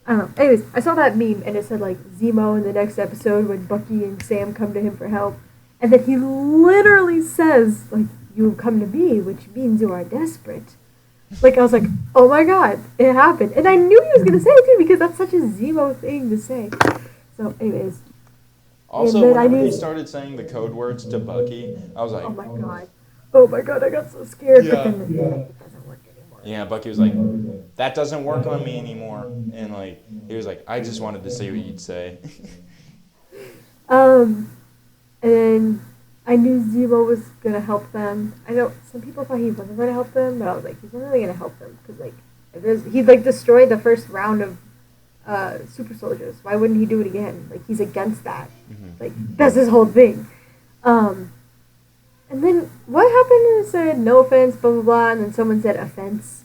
Speaker 2: I don't know. Anyways, I saw that meme and it said like Zemo in the next episode when Bucky and Sam come to him for help. And then he literally says like, you have come to me, which means you are desperate. Like I was like, oh my god, it happened. And I knew he was going to say it too because that's such a Zemo thing to say. So anyways.
Speaker 1: Also, whenever he started saying the code words to Bucky, I was like,
Speaker 2: oh my god, I got so scared.
Speaker 1: Yeah.
Speaker 2: But then it doesn't work anymore.
Speaker 1: Yeah, Bucky was like, that doesn't work on me anymore. And like, he was like, I just wanted to see what you'd say.
Speaker 2: And then I knew Zemo was going to help them. I know some people thought he wasn't going to help them, but I was like, he's not really going to help them. Because like, he like destroyed the first round of super soldiers. Why wouldn't he do it again? Like, he's against that.
Speaker 1: Mm-hmm.
Speaker 2: Like, that's his whole thing. And then what happened? It said no offense, blah blah blah, and then someone said offense.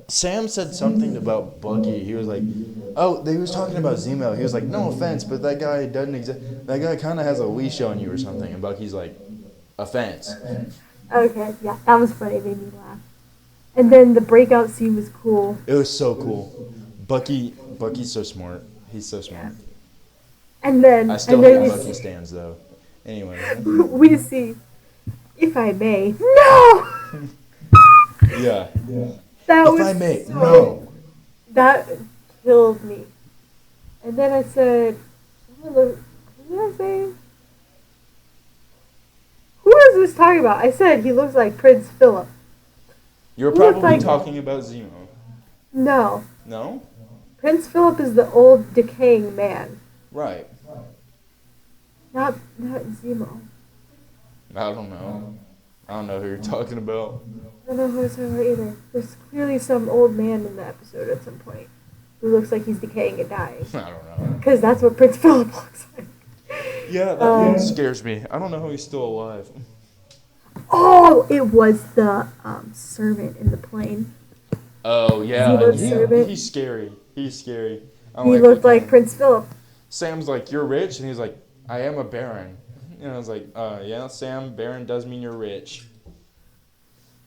Speaker 1: Sam said something about Bucky. He was like, he was talking about Zemo. He was like, no offense, but that guy doesn't exist. That guy kind of has a leash on you or something. And Bucky's like, offense.
Speaker 2: Okay, yeah, that was funny. It made me laugh. And then the breakout scene was cool.
Speaker 1: It was so cool. Bucky's so smart. He's so smart.
Speaker 2: And then
Speaker 1: I still hate Bucky stands though. Anyway.
Speaker 2: We see, if I may, no.
Speaker 1: Yeah.
Speaker 2: That
Speaker 1: if
Speaker 2: was
Speaker 1: I may,
Speaker 2: so,
Speaker 1: no.
Speaker 2: That killed me. And then I said, what did I say? Who is this talking about? I said he looks like Prince Philip.
Speaker 1: You're probably talking about Zemo.
Speaker 2: No.
Speaker 1: No?
Speaker 2: Prince Philip is the old decaying man.
Speaker 1: Right.
Speaker 2: Not Zemo.
Speaker 1: I don't know. I don't know who you're talking about.
Speaker 2: I don't know who it's talking about either. There's clearly some old man in the episode at some point who looks like he's decaying and dying.
Speaker 1: I don't know.
Speaker 2: Because that's what Prince Philip looks like.
Speaker 1: Yeah, that scares me. I don't know how he's still alive.
Speaker 2: Oh, it was the servant in the plane.
Speaker 1: Oh, yeah. He's scary. He's scary.
Speaker 2: He looked like Prince Philip.
Speaker 1: Sam's like, you're rich? And he's like, I am a baron. And I was like, yeah, Sam, baron does mean you're rich.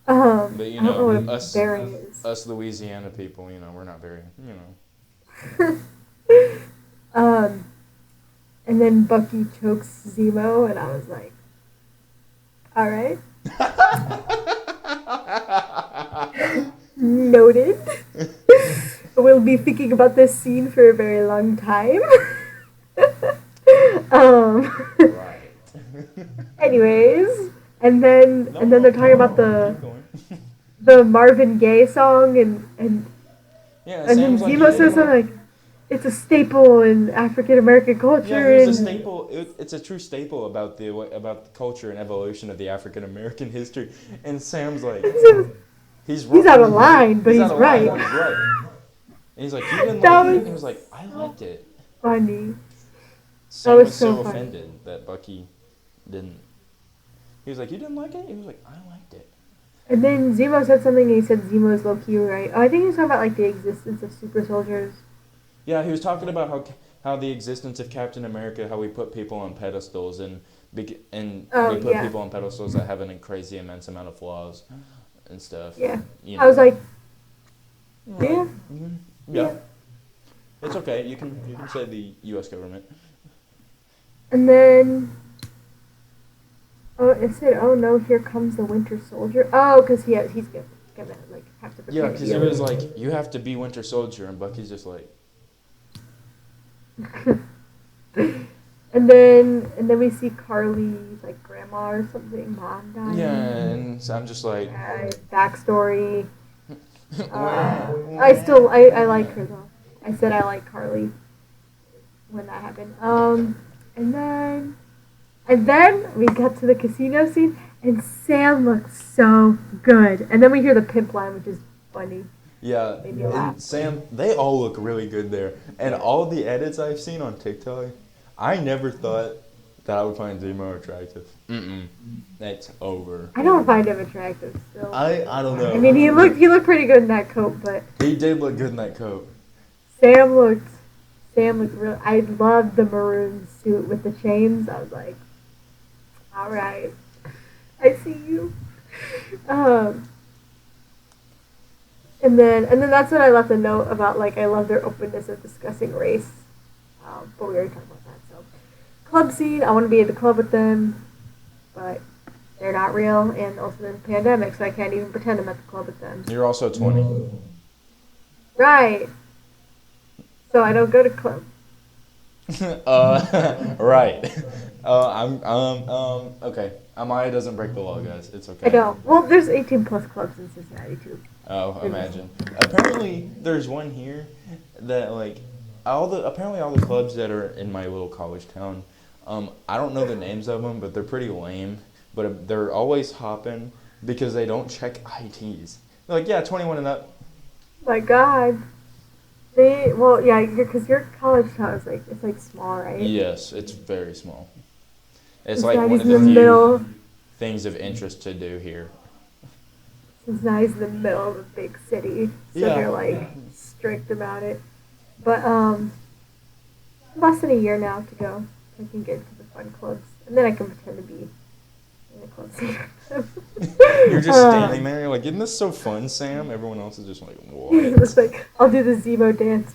Speaker 1: But
Speaker 2: I don't know what a
Speaker 1: us
Speaker 2: bearing is.
Speaker 1: us Louisiana people, we're not very,
Speaker 2: um, and then Bucky chokes Zemo, and I was like, all right. Noted. We'll be thinking about this scene for a very long time.
Speaker 1: Right.
Speaker 2: Anyways, and then they're talking about the Marvin Gaye song, and
Speaker 1: Yeah,
Speaker 2: then
Speaker 1: Sam's like,
Speaker 2: Zemo says something like, it's a staple in African American culture.
Speaker 1: Yeah, it's a staple. It's a true staple about the culture and evolution of the African American history. And Sam's like, he's
Speaker 2: out of line, but he's right.
Speaker 1: He's right. And he's like, you didn't
Speaker 2: That
Speaker 1: like it?
Speaker 2: was
Speaker 1: And he was like, I liked it.
Speaker 2: Funny.
Speaker 1: Sam
Speaker 2: was
Speaker 1: was
Speaker 2: so
Speaker 1: so
Speaker 2: funny.
Speaker 1: offended that Bucky didn't. He was like, you didn't like it? He was like, I liked it.
Speaker 2: And then Zemo said something, and he said Zemo's low-key right. Oh, I think he was talking about, like, the existence of super soldiers.
Speaker 1: Yeah, he was talking about how the existence of Captain America, how we put people on pedestals, and we put people on pedestals that have a crazy immense amount of flaws and stuff.
Speaker 2: Yeah. I was like, yeah.
Speaker 1: Mm-hmm. Yeah. It's okay. You can say the U.S. government.
Speaker 2: And then, it said, oh no, here comes the Winter Soldier. Oh, because he's gonna like have to.
Speaker 1: Yeah, because it was like, you have to be Winter Soldier, and Bucky's just like.
Speaker 2: and then we see Carly's like grandma or something, mom dying.
Speaker 1: Yeah, and so I'm just like.
Speaker 2: Backstory. I like her though. I said I like Carly when that happened. And then we got to the casino scene, and Sam looked so good. And then we hear the pimp line, which is funny.
Speaker 1: Yeah, and Sam, they all look really good there. And all the edits I've seen on TikTok, I never thought that I would find Zemo attractive. That's over.
Speaker 2: I don't find him attractive still.
Speaker 1: I don't know.
Speaker 2: I mean, he looked pretty good in that coat, but
Speaker 1: he did look good in that coat.
Speaker 2: Sam looked real. I loved the maroon suit with the chains. I was like, all right, I see you. And then that's when I left a note about, like, I love their openness of discussing race. But we already talked about that. So, club scene, I want to be at the club with them, but they're not real, and also there's a pandemic, so I can't even pretend I'm at the club with them.
Speaker 1: You're also 20.
Speaker 2: Right. So I don't go to club.
Speaker 1: Right. Okay. Amaya doesn't break the law, guys. It's okay.
Speaker 2: I don't. Well, there's 18 plus clubs in Cincinnati too.
Speaker 1: Oh, imagine. Apparently, there's one here that, like, apparently all the clubs that are in my little college town, I don't know the names of them, but they're pretty lame. But they're always hopping because they don't check IDs. They're like, yeah, 21 and up.
Speaker 2: My God. Because your college town is it's like small, right?
Speaker 1: Yes, it's very small. It's
Speaker 2: like
Speaker 1: one of the few things of interest to do here.
Speaker 2: Cincinnati's in the middle of a big city, so they're like strict about it. But less than a year now to go. I can get into the fun clubs, and then I can pretend to be in the club scene.
Speaker 1: You're just standing there, you're like, isn't this so fun, Sam? Everyone else is just like, what?
Speaker 2: It's like, I'll do the Zemo dance.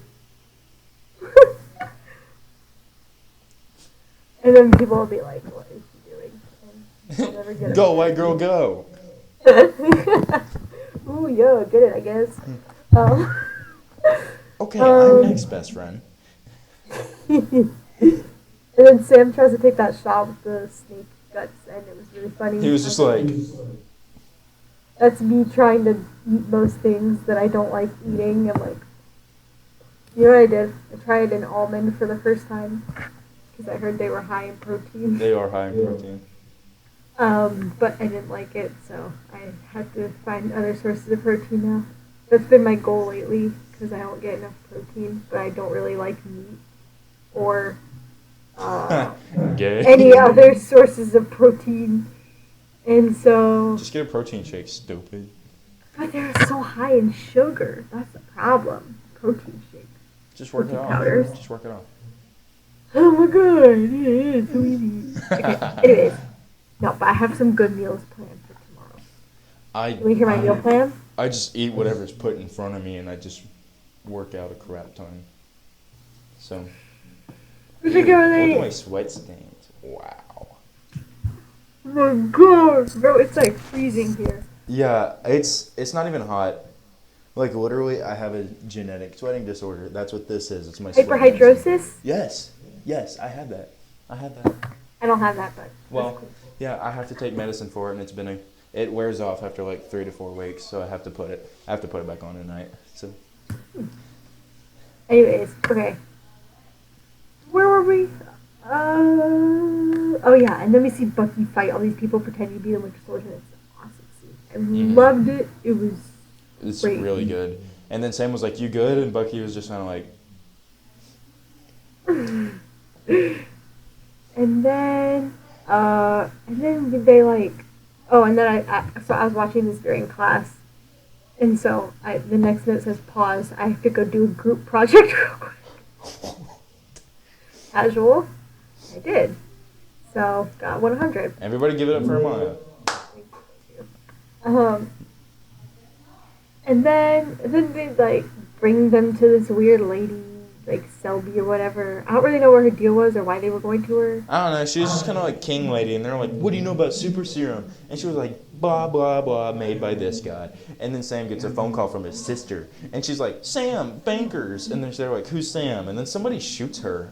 Speaker 2: And then people will be like, what is she doing? And I'll never get it.
Speaker 1: Go, white girl, go.
Speaker 2: Ooh, yeah, get it, I guess.
Speaker 1: Okay, I'm next, best friend.
Speaker 2: And then Sam tries to take that shot with the snake guts, and it was really funny.
Speaker 1: He was just like...
Speaker 2: That's me trying to eat most things that I don't like eating. I'm like, you know what I did? I tried an almond for the first time, because I heard they were high in protein.
Speaker 1: They are high in protein.
Speaker 2: But I didn't like it, so I had to find other sources of protein now. That's been my goal lately, because I don't get enough protein, but I don't really like meat or any other sources of protein. And so...
Speaker 1: Just get a protein shake, stupid.
Speaker 2: But they're so high in sugar. That's the problem. Protein shake.
Speaker 1: Just work it off.
Speaker 2: Powders.
Speaker 1: Just work it off.
Speaker 2: Oh my god, yeah, it's so easy. Okay, anyways. No, but I have some good meals planned for tomorrow.
Speaker 1: I
Speaker 2: You want to hear my meal plan?
Speaker 1: I just eat whatever's put in front of me, and I just work out a crap ton. So. Look at my sweat stains. Wow.
Speaker 2: Oh my god, bro, it's like freezing here.
Speaker 1: Yeah, it's not even hot. Like literally, I have a genetic sweating disorder. That's what this is. It's my
Speaker 2: hyperhidrosis.
Speaker 1: Yes, I have that. I
Speaker 2: don't have that, but
Speaker 1: well,
Speaker 2: cool.
Speaker 1: yeah, I have to take medicine for it, and it wears off after like 3 to 4 weeks. So I have to put it back on at night. So.
Speaker 2: Anyways, okay. Where were we? Oh yeah, and then we see Bucky fight all these people pretending to be the Winter Soldier. It's an awesome scene. I loved it. It's great.
Speaker 1: Really good. And then Sam was like, "You good?" And Bucky was just kind of like.
Speaker 2: and then they like, and then I was watching this during class, and so the next minute says pause. I have to go do a group project real quick. Casual. I did. So, got 100.
Speaker 1: Everybody give it up for Amaya.
Speaker 2: And then they, like, bring them to this weird lady, like, Selby or whatever. I don't really know what her deal was or why they were going to her.
Speaker 1: I don't know. She was just kind of like king lady, and they're like, "What do you know about super serum?" And she was like, "Blah, blah, blah, made by this guy." And then Sam gets a phone call from his sister, and she's like, "Sam, bankers." And they're like, "Who's Sam?" And then somebody shoots her.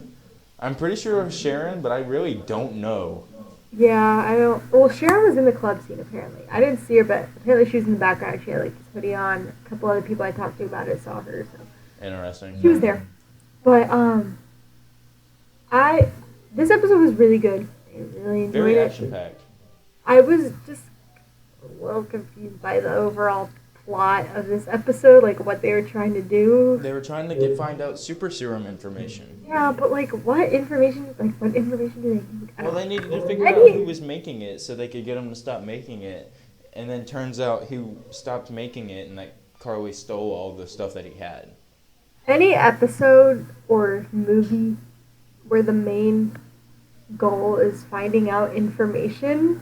Speaker 1: I'm pretty sure it was Sharon, but I really don't know.
Speaker 2: Yeah, I don't. Well, Sharon was in the club scene, apparently. I didn't see her, but apparently she was in the background. She had, like, this hoodie on. A couple other people I talked to about it saw her, so.
Speaker 1: Interesting.
Speaker 2: She was there. But, this episode was really good. I really enjoyed
Speaker 1: Very
Speaker 2: it.
Speaker 1: action-packed.
Speaker 2: I was just a little confused by the overall plot of this episode, like what they were trying to do.
Speaker 1: They were trying to find out super serum information.
Speaker 2: Yeah, but like what information do they need?
Speaker 1: Well, they needed to figure out who was making it so they could get him to stop making it. And then turns out he stopped making it, and like Carly stole all the stuff that he had.
Speaker 2: Any episode or movie where the main goal is finding out information,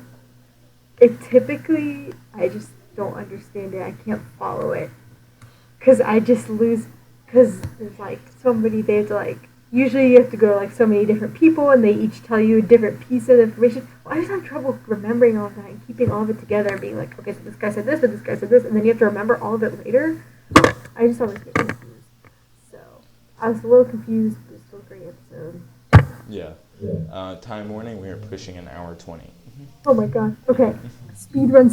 Speaker 2: it typically, I just don't understand it. I can't follow it. Because I just lose, because there's like somebody, they have to like, usually you have to go to like so many different people and they each tell you a different piece of information. Well, I just have trouble remembering all of that and keeping all of it together and being like, okay, so this guy said this, but this guy said this, and then you have to remember all of it later. I just always get confused. So, I was a little confused, but it's still a great episode.
Speaker 1: Yeah. Time warning, we are pushing an hour 20.
Speaker 2: Oh my god. Okay. Speed run.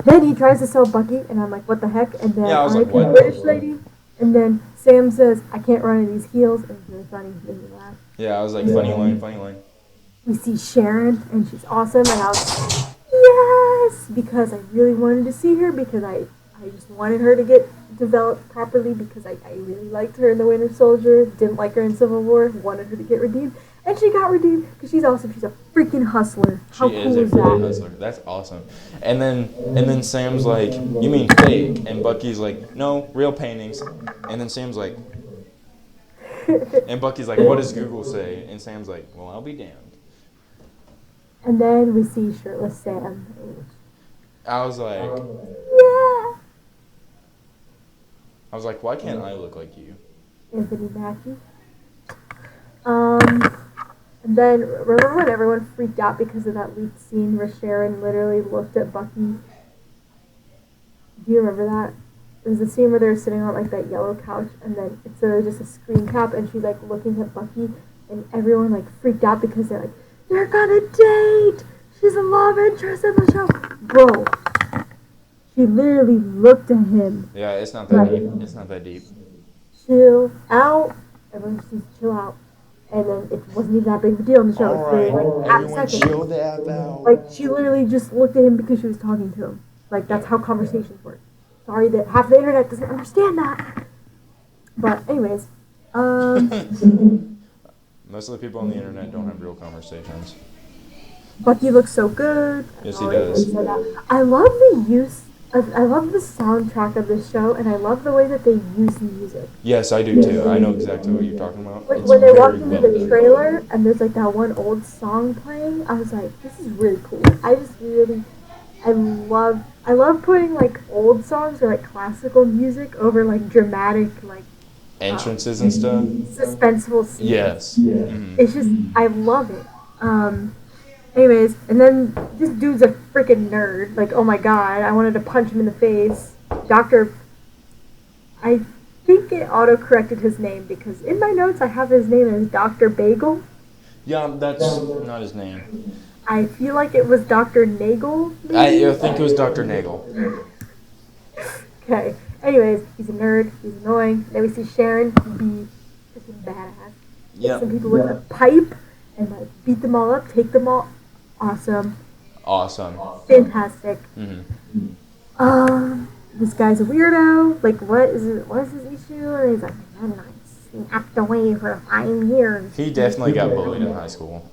Speaker 2: Then he tries to sell Bucky, and I'm like, what the heck? And then
Speaker 1: I was like, what?
Speaker 2: British lady. And then Sam says, I can't run in these heels. And it's really funny. It made me laugh.
Speaker 1: Yeah, I was like, funny line.
Speaker 2: We see Sharon, and she's awesome. And I was like, yes! Because I really wanted to see her, because I just wanted her to get developed properly, because I really liked her in The Winter Soldier, didn't like her in Civil War, wanted her to get redeemed. And she got redeemed because she's awesome. She's a freaking hustler. How cool is that? She is a freaking
Speaker 1: hustler. That's awesome. And then Sam's like, "You mean fake?" And Bucky's like, "No, real paintings." And then Sam's like, and Bucky's like, "What does Google say?" And Sam's like, "Well, I'll be damned."
Speaker 2: And then we see shirtless Sam.
Speaker 1: I was like,
Speaker 2: yeah.
Speaker 1: I was like, why can't I look like you?
Speaker 2: Anthony Mackie. And then, remember when everyone freaked out because of that leaked scene where Sharon literally looked at Bucky? Do you remember that? It was the scene where they were sitting on like that yellow couch, and then it's just a screen cap, and she's like looking at Bucky, and everyone like freaked out because they're like, "They're gonna date! She's a love interest in the show!" Bro, she literally looked at him.
Speaker 1: Yeah, it's not that deep. It's not that deep.
Speaker 2: Chill out. Everyone just needs to chill out. And then it wasn't even that big of a deal in the show.
Speaker 1: All right,
Speaker 2: like,
Speaker 1: everyone chill the F out.
Speaker 2: Like, she literally just looked at him because she was talking to him. Like, that's how conversations work. Sorry that half the internet doesn't understand that. But, anyways.
Speaker 1: Most of the people on the internet don't have real conversations.
Speaker 2: Bucky looks so good.
Speaker 1: Yes, he does.
Speaker 2: I love the use I love the soundtrack of this show, and I love the way that they use music.
Speaker 1: Yes, I do too. I know exactly what you're talking about.
Speaker 2: Like when they walked into the trailer, and there's like that one old song playing, I was like, this is really cool. I love I love putting like old songs or like classical music over like dramatic like
Speaker 1: Entrances and stuff.
Speaker 2: suspenseful scenes.
Speaker 1: Yes. Mm-hmm.
Speaker 2: It's just I love it. Anyways, and then this dude's a freaking nerd. Like, oh my god, I wanted to punch him in the face. Doctor, I think it auto corrected his name because in my notes I have his name as Doctor Bagel.
Speaker 1: Yeah, that's not his name.
Speaker 2: I feel like it was Doctor Nagel.
Speaker 1: I think it was Dr. Nagel.
Speaker 2: Okay. Anyways, he's a nerd. He's annoying. Then we see Sharon be freaking badass.
Speaker 1: Yeah.
Speaker 2: Some people with a pipe and like beat them all up, take them all. Awesome.
Speaker 1: Awesome.
Speaker 2: Fantastic.
Speaker 1: Mm-hmm.
Speaker 2: This guy's a weirdo. Like, what is it? What is his issue? And he's like, I'm not snapped away for 5 years.
Speaker 1: He definitely got bullied in high school.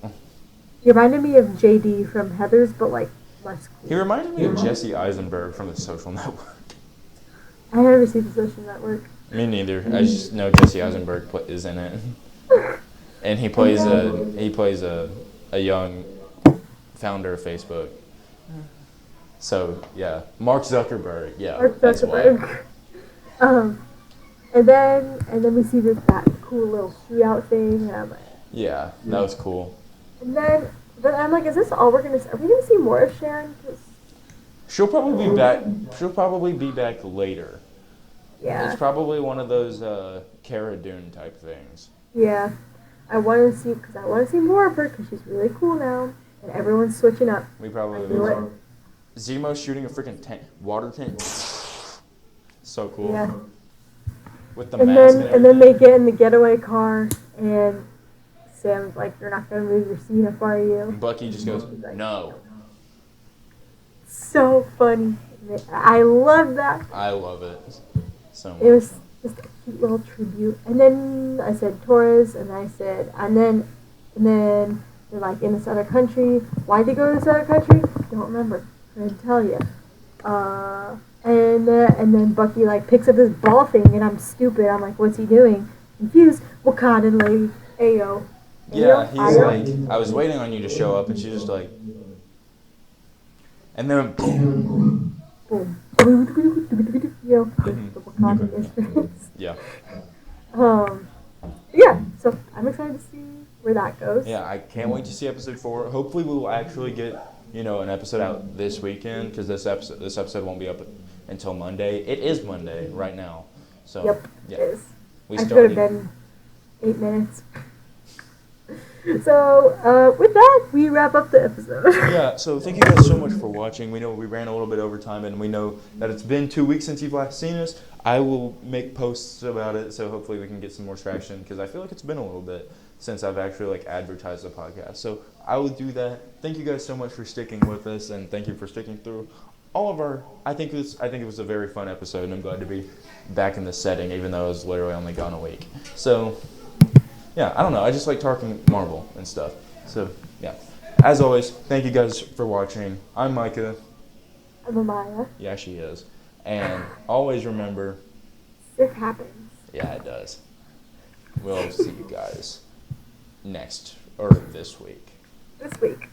Speaker 2: He reminded me of JD from Heathers, but like less cool.
Speaker 1: He reminded me of Jesse Eisenberg from The Social Network.
Speaker 2: I never see The Social Network.
Speaker 1: Me neither. I just know Jesse Eisenberg is in it, and he plays a young founder of Facebook. So yeah, Mark Zuckerberg. Yeah,
Speaker 2: Mark
Speaker 1: that's why.
Speaker 2: Zuckerberg. And then we see that cool little shootout thing. And I'm like,
Speaker 1: Yeah, that was cool.
Speaker 2: and then I'm like, is this all we're gonna see? Are we gonna see more of Sharon? 'Cause
Speaker 1: She'll probably be back. She'll probably be back later.
Speaker 2: yeah,
Speaker 1: It's probably one of those Cara Dune type things.
Speaker 2: yeah. I want to see more of her because she's really cool now, and everyone's switching up.
Speaker 1: We
Speaker 2: I
Speaker 1: probably
Speaker 2: feel it.
Speaker 1: Zemo shooting a freaking water tank. So cool.
Speaker 2: Yeah.
Speaker 1: With the
Speaker 2: And
Speaker 1: mask
Speaker 2: then they get in the getaway car, and Sam's like, "You're not gonna move your seat. How far are you?"
Speaker 1: Bucky just goes, no.
Speaker 2: So funny. I love that.
Speaker 1: I love it so much.
Speaker 2: It was just a cute little tribute. And then I said Torres, and then they're like in this other country. Why'd they go to this other country? Don't remember. Couldn't tell you. And then Bucky like picks up this ball thing, and I'm stupid. I'm like, what's he doing? Confused. Wakandan lady. Ayo.
Speaker 1: Yeah, he's like, I was waiting on you to show up, and she's just like, and then boom.
Speaker 2: Boom. You know, the Wakandan instruments.
Speaker 1: Yeah.
Speaker 2: Yeah, so I'm excited to see where that goes.
Speaker 1: Yeah, I can't wait to see episode 4. Hopefully, we will actually get an episode out this weekend because this episode won't be up until Monday. It is Monday right now, so
Speaker 2: Yep,
Speaker 1: yeah.
Speaker 2: it is.
Speaker 1: We
Speaker 2: I
Speaker 1: started.
Speaker 2: could have been 8 minutes. So, with that, we wrap up the episode.
Speaker 1: Yeah, so thank you guys so much for watching. We know we ran a little bit over time, and we know that it's been 2 weeks since you've last seen us. I will make posts about it, so hopefully we can get some more traction, because I feel like it's been a little bit since I've actually advertised the podcast. So I will do that. Thank you guys so much for sticking with us, and thank you for sticking through all of our. I think it was a very fun episode, and I'm glad to be back in this setting, even though I was literally only gone a week. So. Yeah, I don't know. I just like talking Marvel and stuff. So, yeah. As always, thank you guys for watching. I'm Micah.
Speaker 2: I'm Amaya.
Speaker 1: Yeah, she is. And always remember...
Speaker 2: Sith Happens.
Speaker 1: Yeah, it does. We'll see you guys this week.
Speaker 2: This week.